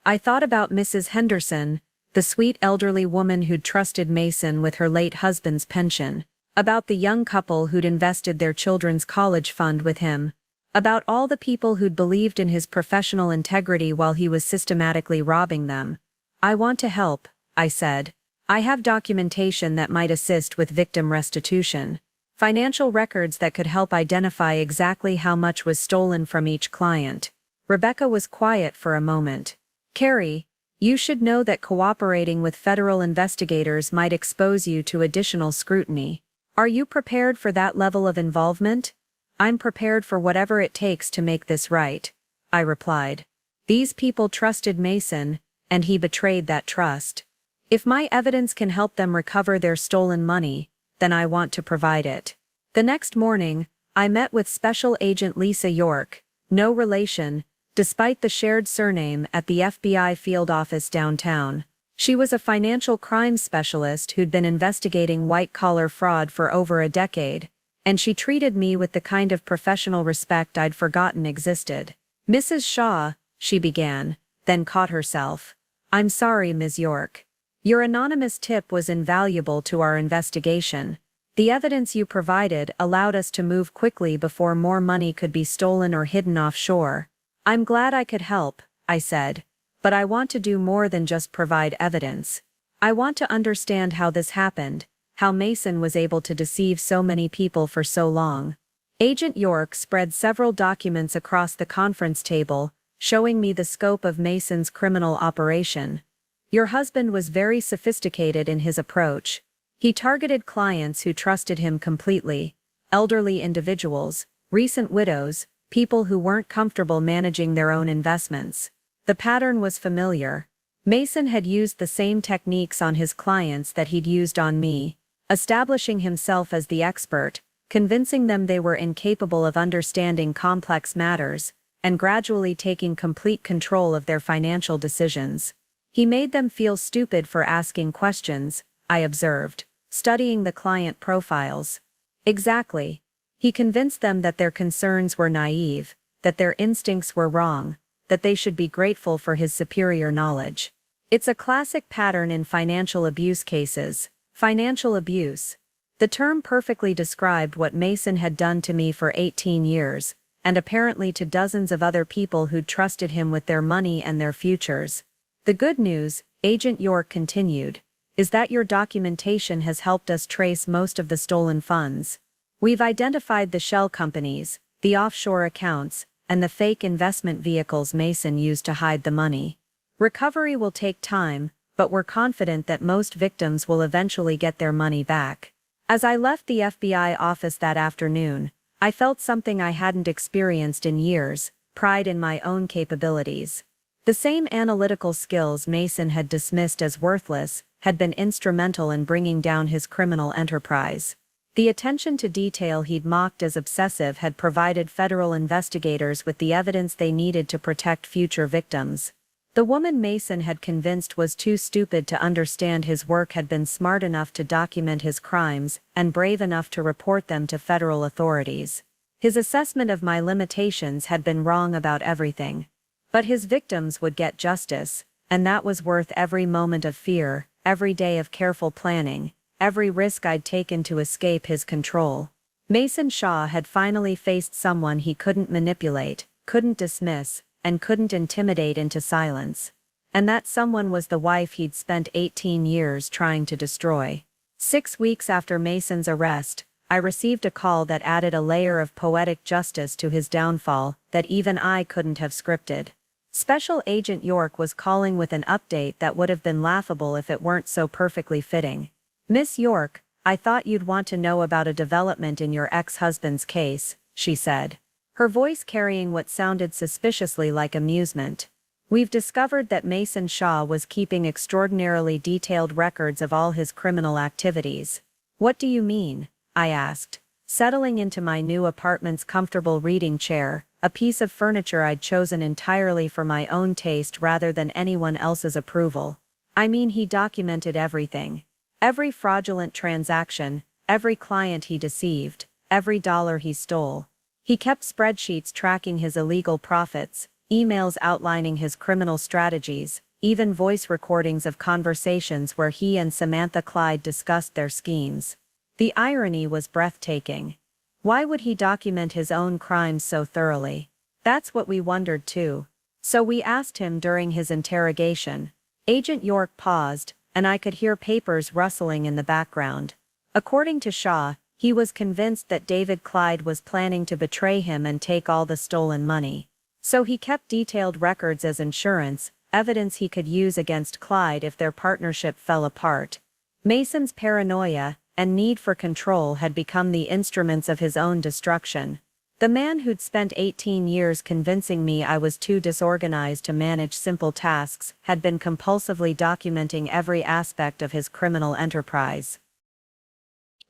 I thought about Mrs. Henderson, the sweet elderly woman who'd trusted Mason with her late husband's pension, about the young couple who'd invested their children's college fund with him, about all the people who'd believed in his professional integrity while he was systematically robbing them. I want to help, I said. I have documentation that might assist with victim restitution. Financial records that could help identify exactly how much was stolen from each client. Rebecca was quiet for a moment. Carrie, you should know that cooperating with federal investigators might expose you to additional scrutiny. Are you prepared for that level of involvement? I'm prepared for whatever it takes to make this right, I replied. These people trusted Mason, and he betrayed that trust. If my evidence can help them recover their stolen money, then I want to provide it. The next morning, I met with Special Agent Lisa York, no relation, despite the shared surname, at the FBI field office downtown. She was a financial crimes specialist who'd been investigating white-collar fraud for over a decade, and she treated me with the kind of professional respect I'd forgotten existed. Mrs. Shaw, she began, then caught herself. I'm sorry, Ms. York. Your anonymous tip was invaluable to our investigation. The evidence you provided allowed us to move quickly before more money could be stolen or hidden offshore. I'm glad I could help, I said, but I want to do more than just provide evidence. I want to understand how this happened, how Mason was able to deceive so many people for so long. Agent York spread several documents across the conference table, showing me the scope of Mason's criminal operation. Your husband was very sophisticated in his approach. He targeted clients who trusted him completely, elderly individuals, recent widows, people who weren't comfortable managing their own investments. The pattern was familiar. Mason had used the same techniques on his clients that he'd used on me, establishing himself as the expert, convincing them they were incapable of understanding complex matters, and gradually taking complete control of their financial decisions. He made them feel stupid for asking questions, I observed, studying the client profiles. Exactly. He convinced them that their concerns were naive, that their instincts were wrong, that they should be grateful for his superior knowledge. It's a classic pattern in financial abuse cases. Financial abuse. The term perfectly described what Mason had done to me for 18 years, and apparently to dozens of other people who'd trusted him with their money and their futures. The good news, Agent York continued, is that your documentation has helped us trace most of the stolen funds. We've identified the shell companies, the offshore accounts, and the fake investment vehicles Mason used to hide the money. Recovery will take time, but we're confident that most victims will eventually get their money back. As I left the FBI office that afternoon, I felt something I hadn't experienced in years, pride in my own capabilities. The same analytical skills Mason had dismissed as worthless had been instrumental in bringing down his criminal enterprise. The attention to detail he'd mocked as obsessive had provided federal investigators with the evidence they needed to protect future victims. The woman Mason had convinced was too stupid to understand his work had been smart enough to document his crimes and brave enough to report them to federal authorities. His assessment of my limitations had been wrong about everything. But his victims would get justice, and that was worth every moment of fear, every day of careful planning, every risk I'd taken to escape his control. Mason Shaw had finally faced someone he couldn't manipulate, couldn't dismiss, and couldn't intimidate into silence. And that someone was the wife he'd spent 18 years trying to destroy. 6 weeks after Mason's arrest, I received a call that added a layer of poetic justice to his downfall that even I couldn't have scripted. Special Agent York was calling with an update that would have been laughable if it weren't so perfectly fitting. Miss York, I thought you'd want to know about a development in your ex-husband's case, she said. her voice carrying what sounded suspiciously like amusement. "We've discovered that Mason Shaw was keeping extraordinarily detailed records of all his criminal activities." "What do you mean?" I asked, settling into my new apartment's comfortable reading chair, a piece of furniture I'd chosen entirely for my own taste rather than anyone else's approval. "I mean, he documented everything. Every fraudulent transaction, every client he deceived, every dollar he stole. He kept spreadsheets tracking his illegal profits, emails outlining his criminal strategies, even voice recordings of conversations where he and Samantha Clyde discussed their schemes." The irony was breathtaking. Why would he document his own crimes so thoroughly? That's what we wondered too. So we asked him during his interrogation. Agent York paused, and I could hear papers rustling in the background. According to Shaw, he was convinced that David Clyde was planning to betray him and take all the stolen money. So he kept detailed records as insurance, evidence he could use against Clyde if their partnership fell apart. Mason's paranoia and need for control had become the instruments of his own destruction. The man who'd spent 18 years convincing me I was too disorganized to manage simple tasks had been compulsively documenting every aspect of his criminal enterprise.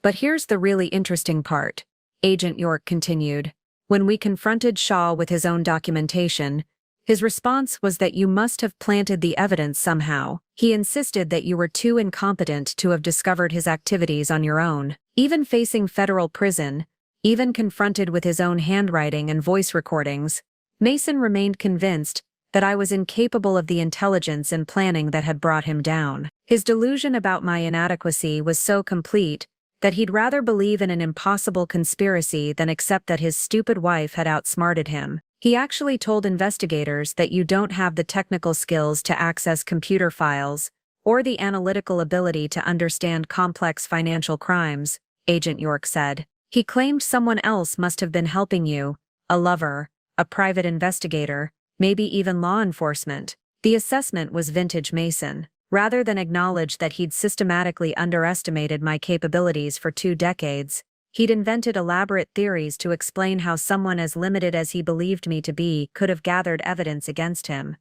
"But here's the really interesting part," Agent York continued. "When we confronted Shaw with his own documentation, his response was that you must have planted the evidence somehow. He insisted that you were too incompetent to have discovered his activities on your own. Even facing federal prison, even confronted with his own handwriting and voice recordings, Mason remained convinced that I was incapable of the intelligence and planning that had brought him down. His delusion about my inadequacy was so complete that he'd rather believe in an impossible conspiracy than accept that his stupid wife had outsmarted him. He actually told investigators that you don't have the technical skills to access computer files or the analytical ability to understand complex financial crimes," Agent York said. "He claimed someone else must have been helping you, a lover, a private investigator, maybe even law enforcement." The assessment was vintage Mason. Rather than acknowledge that he'd systematically underestimated my capabilities for 2 decades, he'd invented elaborate theories to explain how someone as limited as he believed me to be could have gathered evidence against him.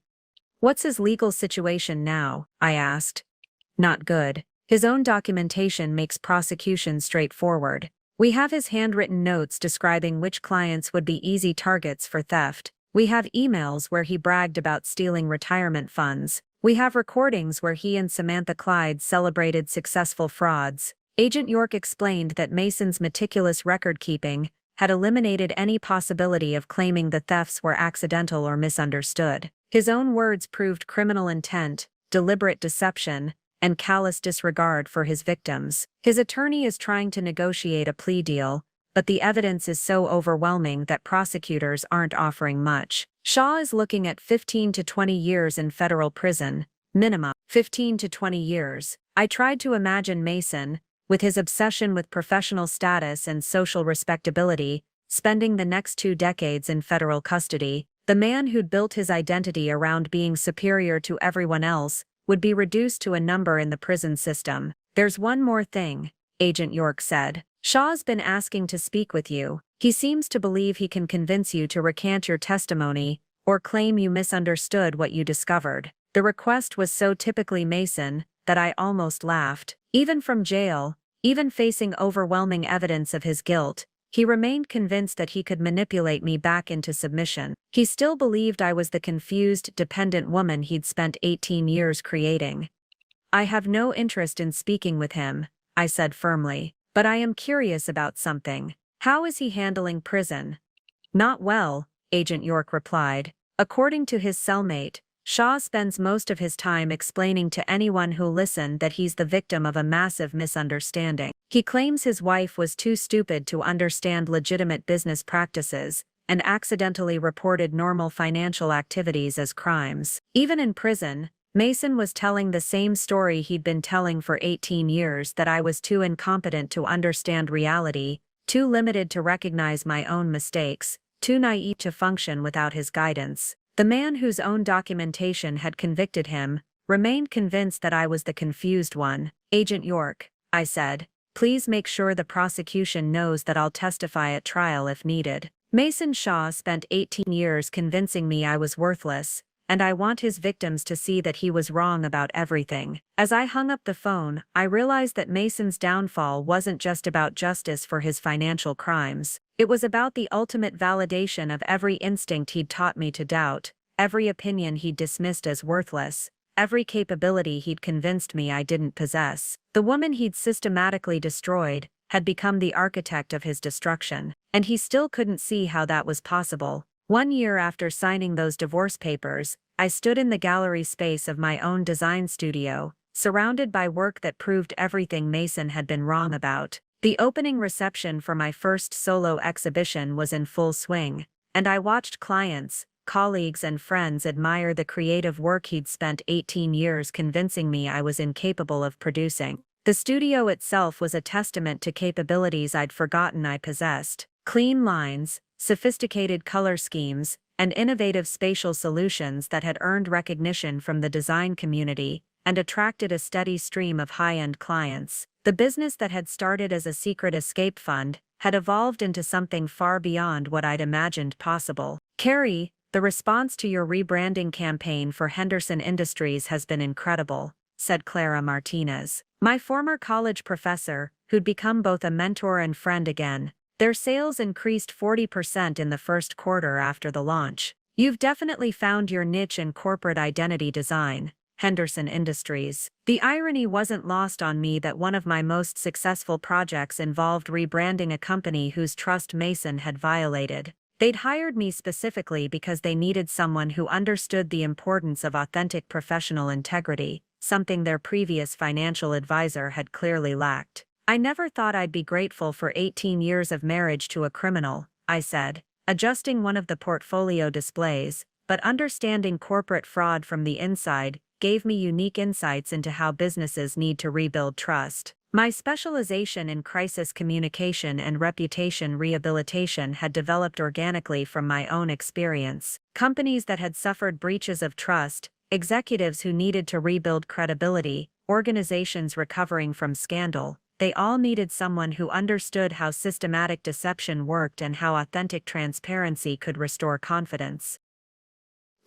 "What's his legal situation now?" I asked. "Not good. His own documentation makes prosecution straightforward. We have his handwritten notes describing which clients would be easy targets for theft. We have emails where he bragged about stealing retirement funds. We have recordings where he and Samantha Clyde celebrated successful frauds." Agent York explained that Mason's meticulous record-keeping had eliminated any possibility of claiming the thefts were accidental or misunderstood. His own words proved criminal intent, deliberate deception, and callous disregard for his victims. His attorney is trying to negotiate a plea deal, but the evidence is so overwhelming that prosecutors aren't offering much. Shaw is looking at 15 to 20 years in federal prison, minimum 15 to 20 years. I tried to imagine Mason, with his obsession with professional status and social respectability, spending the next 2 decades in federal custody. The man who'd built his identity around being superior to everyone else would be reduced to a number in the prison system. "There's one more thing," Agent York said. "Shaw's been asking to speak with you. He seems to believe he can convince you to recant your testimony or claim you misunderstood what you discovered." The request was so typically Mason that I almost laughed. Even from jail, even facing overwhelming evidence of his guilt, he remained convinced that he could manipulate me back into submission. He still believed I was the confused, dependent woman he'd spent 18 years creating. "I have no interest in speaking with him," I said firmly, "but I am curious about something. How is he handling prison?" "Not well," Agent York replied. According to his cellmate, Shaw spends most of his time explaining to anyone who'll listen that he's the victim of a massive misunderstanding. He claims his wife was too stupid to understand legitimate business practices and accidentally reported normal financial activities as crimes. Even in prison, Mason was telling the same story he'd been telling for 18 years, that I was too incompetent to understand reality, too limited to recognize my own mistakes, too naive to function without his guidance. The man whose own documentation had convicted him remained convinced that I was the confused one. "Agent York," I said, "please make sure the prosecution knows that I'll testify at trial if needed." Mason Shaw spent 18 years convincing me I was worthless, and I want his victims to see that he was wrong about everything. As I hung up the phone, I realized that Mason's downfall wasn't just about justice for his financial crimes. It was about the ultimate validation of every instinct he'd taught me to doubt, every opinion he'd dismissed as worthless, every capability he'd convinced me I didn't possess. The woman he'd systematically destroyed had become the architect of his destruction, and he still couldn't see how that was possible. 1 year after signing those divorce papers, I stood in the gallery space of my own design studio, surrounded by work that proved everything Mason had been wrong about. The opening reception for my first solo exhibition was in full swing, and I watched clients, colleagues and friends admire the creative work he'd spent 18 years convincing me I was incapable of producing. The studio itself was a testament to capabilities I'd forgotten I possessed. Clean lines, sophisticated color schemes, and innovative spatial solutions that had earned recognition from the design community and attracted a steady stream of high-end clients. The business that had started as a secret escape fund had evolved into something far beyond what I'd imagined possible. Carrie, the response to your rebranding campaign for Henderson Industries has been incredible, said Clara Martinez, my former college professor, who'd become both a mentor and friend again. Their sales increased 40% in the first quarter after the launch. You've definitely found your niche in corporate identity design, Henderson Industries. The irony wasn't lost on me that one of my most successful projects involved rebranding a company whose trust Mason had violated. They'd hired me specifically because they needed someone who understood the importance of authentic professional integrity, something their previous financial advisor had clearly lacked. I never thought I'd be grateful for 18 years of marriage to a criminal, I said, adjusting one of the portfolio displays, but understanding corporate fraud from the inside gave me unique insights into how businesses need to rebuild trust. My specialization in crisis communication and reputation rehabilitation had developed organically from my own experience. Companies that had suffered breaches of trust, executives who needed to rebuild credibility, organizations recovering from scandal, they all needed someone who understood how systematic deception worked and how authentic transparency could restore confidence.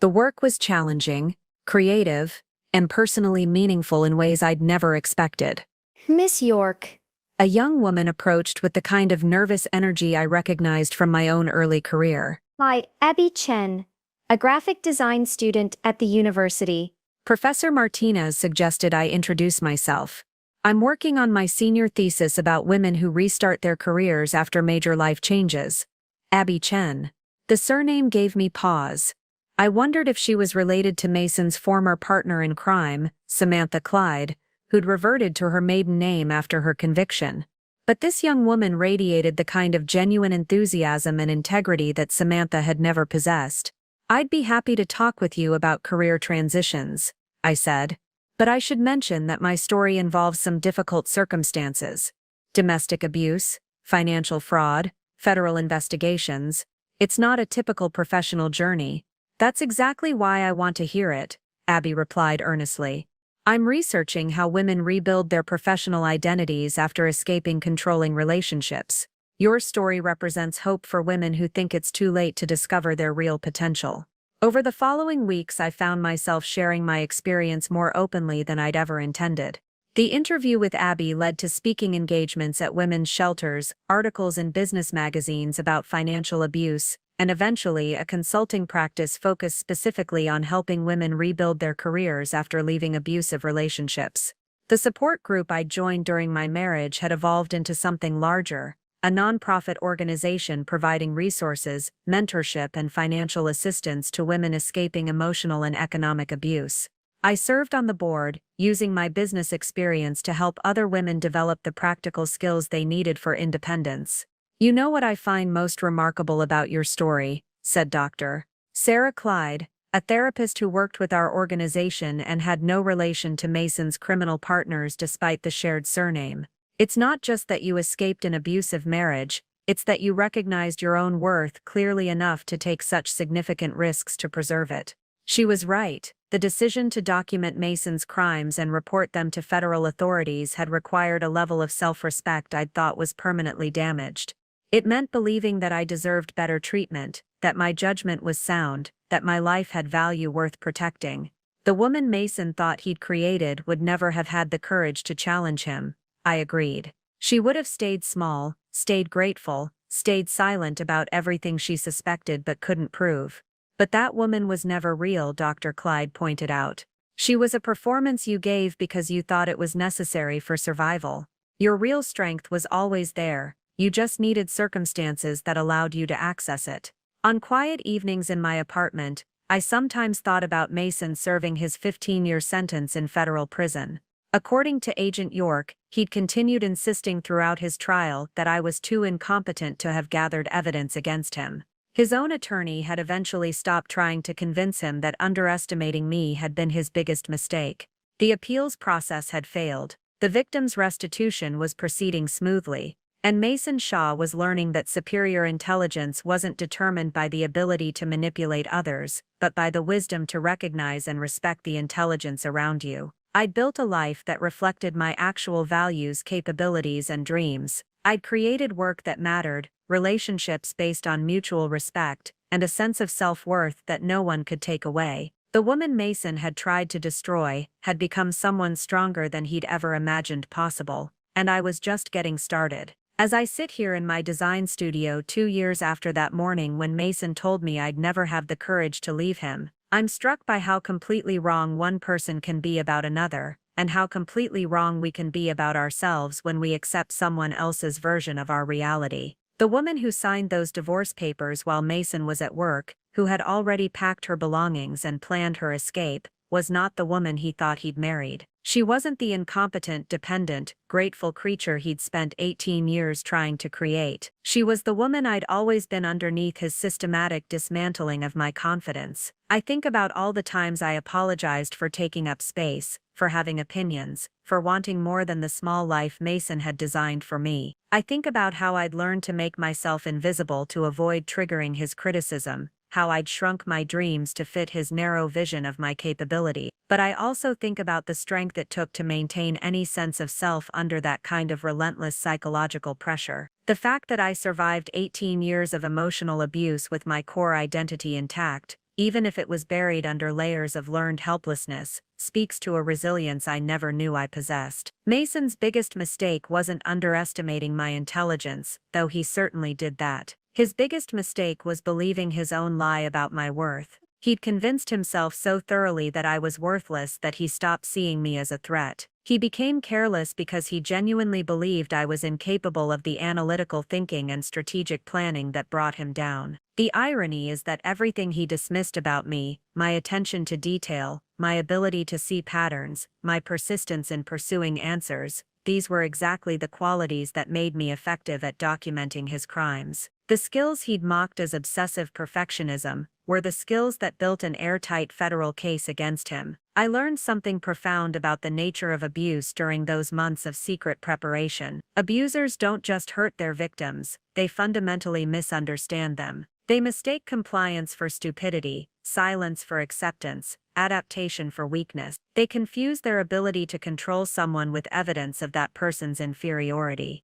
The work was challenging, creative, and personally meaningful in ways I'd never expected. Miss York. A young woman approached with the kind of nervous energy I recognized from my own early career. Hi, Abby Chen, a graphic design student at the university. Professor Martinez suggested I introduce myself. I'm working on my senior thesis about women who restart their careers after major life changes. Abby Chen. The surname gave me pause. I wondered if she was related to Mason's former partner in crime, Samantha Clyde, who'd reverted to her maiden name after her conviction. But this young woman radiated the kind of genuine enthusiasm and integrity that Samantha had never possessed. I'd be happy to talk with you about career transitions, I said. But I should mention that my story involves some difficult circumstances. Domestic abuse, financial fraud, federal investigations. It's not a typical professional journey. That's exactly why I want to hear it, Abby replied earnestly. I'm researching how women rebuild their professional identities after escaping controlling relationships. Your story represents hope for women who think it's too late to discover their real potential. Over the following weeks, I found myself sharing my experience more openly than I'd ever intended. The interview with Abby led to speaking engagements at women's shelters, articles in business magazines about financial abuse, and eventually a consulting practice focused specifically on helping women rebuild their careers after leaving abusive relationships. The support group I joined during my marriage had evolved into something larger, a nonprofit organization providing resources, mentorship, and financial assistance to women escaping emotional and economic abuse. I served on the board, using my business experience to help other women develop the practical skills they needed for independence. You know what I find most remarkable about your story, said Dr. Sarah Clyde, a therapist who worked with our organization and had no relation to Mason's criminal partners despite the shared surname. It's not just that you escaped an abusive marriage, it's that you recognized your own worth clearly enough to take such significant risks to preserve it. She was right. The decision to document Mason's crimes and report them to federal authorities had required a level of self-respect I'd thought was permanently damaged. It meant believing that I deserved better treatment, that my judgment was sound, that my life had value worth protecting. The woman Mason thought he'd created would never have had the courage to challenge him. I agreed. She would have stayed small, stayed grateful, stayed silent about everything she suspected but couldn't prove. But that woman was never real, Dr. Clyde pointed out. She was a performance you gave because you thought it was necessary for survival. Your real strength was always there, you just needed circumstances that allowed you to access it. On quiet evenings in my apartment, I sometimes thought about Mason serving his 15-year sentence in federal prison. According to Agent York, he'd continued insisting throughout his trial that I was too incompetent to have gathered evidence against him. His own attorney had eventually stopped trying to convince him that underestimating me had been his biggest mistake. The appeals process had failed, the victim's restitution was proceeding smoothly, and Mason Shaw was learning that superior intelligence wasn't determined by the ability to manipulate others, but by the wisdom to recognize and respect the intelligence around you. I'd built a life that reflected my actual values, capabilities, and dreams. I'd created work that mattered, relationships based on mutual respect, and a sense of self-worth that no one could take away. The woman Mason had tried to destroy had become someone stronger than he'd ever imagined possible, and I was just getting started. As I sit here in my design studio 2 years after that morning when Mason told me I'd never have the courage to leave him, I'm struck by how completely wrong one person can be about another, and how completely wrong we can be about ourselves when we accept someone else's version of our reality. The woman who signed those divorce papers while Mason was at work, who had already packed her belongings and planned her escape, was not the woman he thought he'd married. She wasn't the incompetent, dependent, grateful creature he'd spent 18 years trying to create. She was the woman I'd always been underneath his systematic dismantling of my confidence. I think about all the times I apologized for taking up space, for having opinions, for wanting more than the small life Mason had designed for me. I think about how I'd learned to make myself invisible to avoid triggering his criticism, how I'd shrunk my dreams to fit his narrow vision of my capability. But I also think about the strength it took to maintain any sense of self under that kind of relentless psychological pressure. The fact that I survived 18 years of emotional abuse with my core identity intact, even if it was buried under layers of learned helplessness, speaks to a resilience I never knew I possessed. Mason's biggest mistake wasn't underestimating my intelligence, though he certainly did that. His biggest mistake was believing his own lie about my worth. He'd convinced himself so thoroughly that I was worthless that he stopped seeing me as a threat. He became careless because he genuinely believed I was incapable of the analytical thinking and strategic planning that brought him down. The irony is that everything he dismissed about me, my attention to detail, my ability to see patterns, my persistence in pursuing answers, these were exactly the qualities that made me effective at documenting his crimes. The skills he'd mocked as obsessive perfectionism were the skills that built an airtight federal case against him. I learned something profound about the nature of abuse during those months of secret preparation. Abusers don't just hurt their victims, they fundamentally misunderstand them. They mistake compliance for stupidity, silence for acceptance, adaptation for weakness. They confuse their ability to control someone with evidence of that person's inferiority.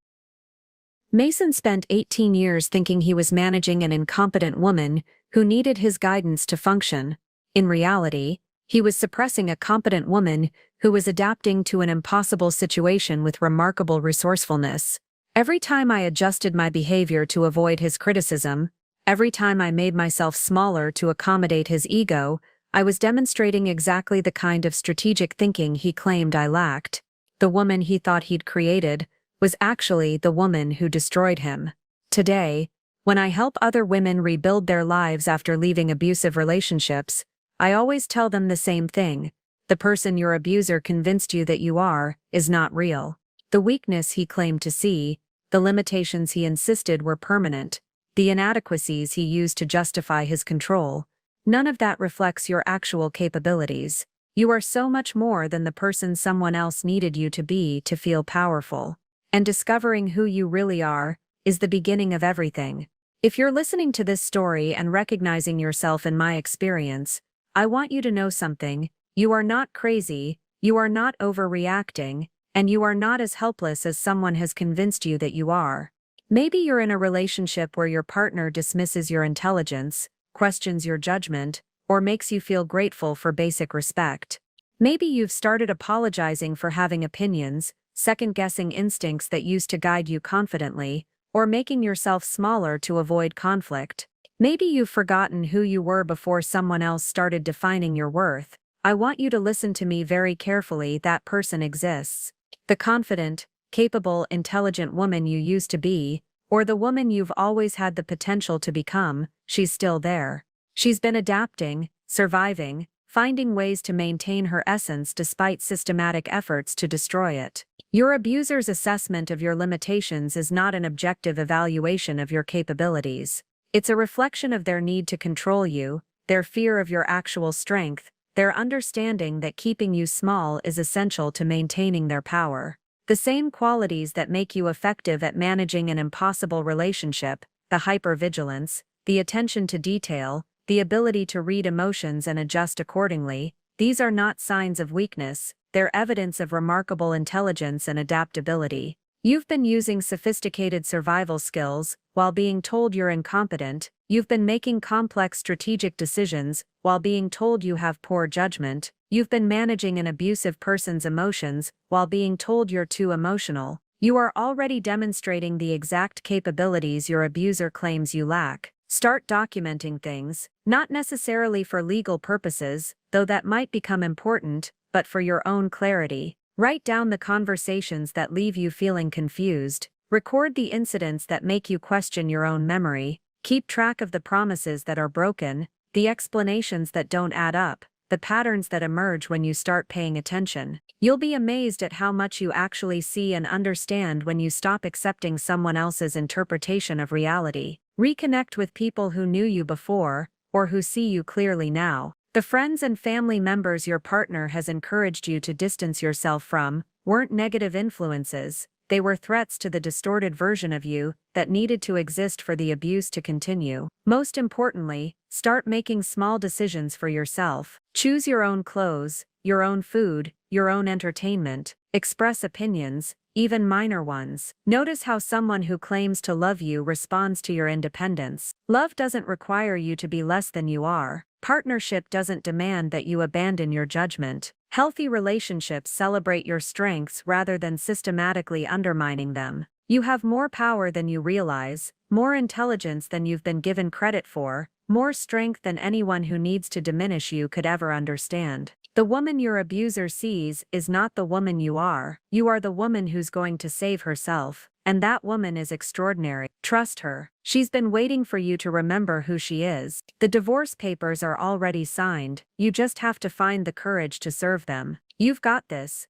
Mason spent 18 years thinking he was managing an incompetent woman who needed his guidance to function. In reality, he was suppressing a competent woman who was adapting to an impossible situation with remarkable resourcefulness. Every time I adjusted my behavior to avoid his criticism, every time I made myself smaller to accommodate his ego, I was demonstrating exactly the kind of strategic thinking he claimed I lacked. The woman he thought he'd created was actually the woman who destroyed him. Today, when I help other women rebuild their lives after leaving abusive relationships, I always tell them the same thing: the person your abuser convinced you that you are is not real. The weakness he claimed to see, the limitations he insisted were permanent, the inadequacies he used to justify his control, none of that reflects your actual capabilities. You are so much more than the person someone else needed you to be to feel powerful. And discovering who you really are is the beginning of everything. If you're listening to this story and recognizing yourself in my experience, I want you to know something: you are not crazy, you are not overreacting, and you are not as helpless as someone has convinced you that you are. Maybe you're in a relationship where your partner dismisses your intelligence, questions your judgment, or makes you feel grateful for basic respect. Maybe you've started apologizing for having opinions, second-guessing instincts that used to guide you confidently, or making yourself smaller to avoid conflict. Maybe you've forgotten who you were before someone else started defining your worth. I want you to listen to me very carefully. That person exists. The confident, capable, intelligent woman you used to be, or the woman you've always had the potential to become, she's still there. She's been adapting, surviving, finding ways to maintain her essence despite systematic efforts to destroy it. Your abuser's assessment of your limitations is not an objective evaluation of your capabilities. It's a reflection of their need to control you, their fear of your actual strength, their understanding that keeping you small is essential to maintaining their power. The same qualities that make you effective at managing an impossible relationship, the hypervigilance, the attention to detail, the ability to read emotions and adjust accordingly, these are not signs of weakness, they're evidence of remarkable intelligence and adaptability. You've been using sophisticated survival skills while being told you're incompetent. You've been making complex strategic decisions while being told you have poor judgment. You've been managing an abusive person's emotions while being told you're too emotional. You are already demonstrating the exact capabilities your abuser claims you lack. Start documenting things, not necessarily for legal purposes, though that might become important, but for your own clarity. Write down the conversations that leave you feeling confused. Record the incidents that make you question your own memory. Keep track of the promises that are broken, the explanations that don't add up, the patterns that emerge when you start paying attention. You'll be amazed at how much you actually see and understand when you stop accepting someone else's interpretation of reality. Reconnect with people who knew you before, or who see you clearly now. The friends and family members your partner has encouraged you to distance yourself from weren't negative influences, they were threats to the distorted version of you that needed to exist for the abuse to continue. Most importantly, start making small decisions for yourself. Choose your own clothes, your own food, your own entertainment. Express opinions, even minor ones. Notice how someone who claims to love you responds to your independence. Love doesn't require you to be less than you are. Partnership doesn't demand that you abandon your judgment. Healthy relationships celebrate your strengths rather than systematically undermining them. You have more power than you realize, more intelligence than you've been given credit for, more strength than anyone who needs to diminish you could ever understand. The woman your abuser sees is not the woman you are. You are the woman who's going to save herself. And that woman is extraordinary. Trust her. She's been waiting for you to remember who she is. The divorce papers are already signed. You just have to find the courage to serve them. You've got this.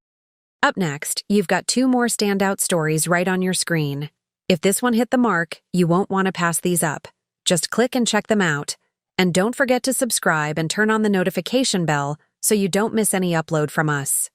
Up next, you've got 2 more standout stories right on your screen. If this one hit the mark, you won't want to pass these up. Just click and check them out. And don't forget to subscribe and turn on the notification bell so you don't miss any upload from us.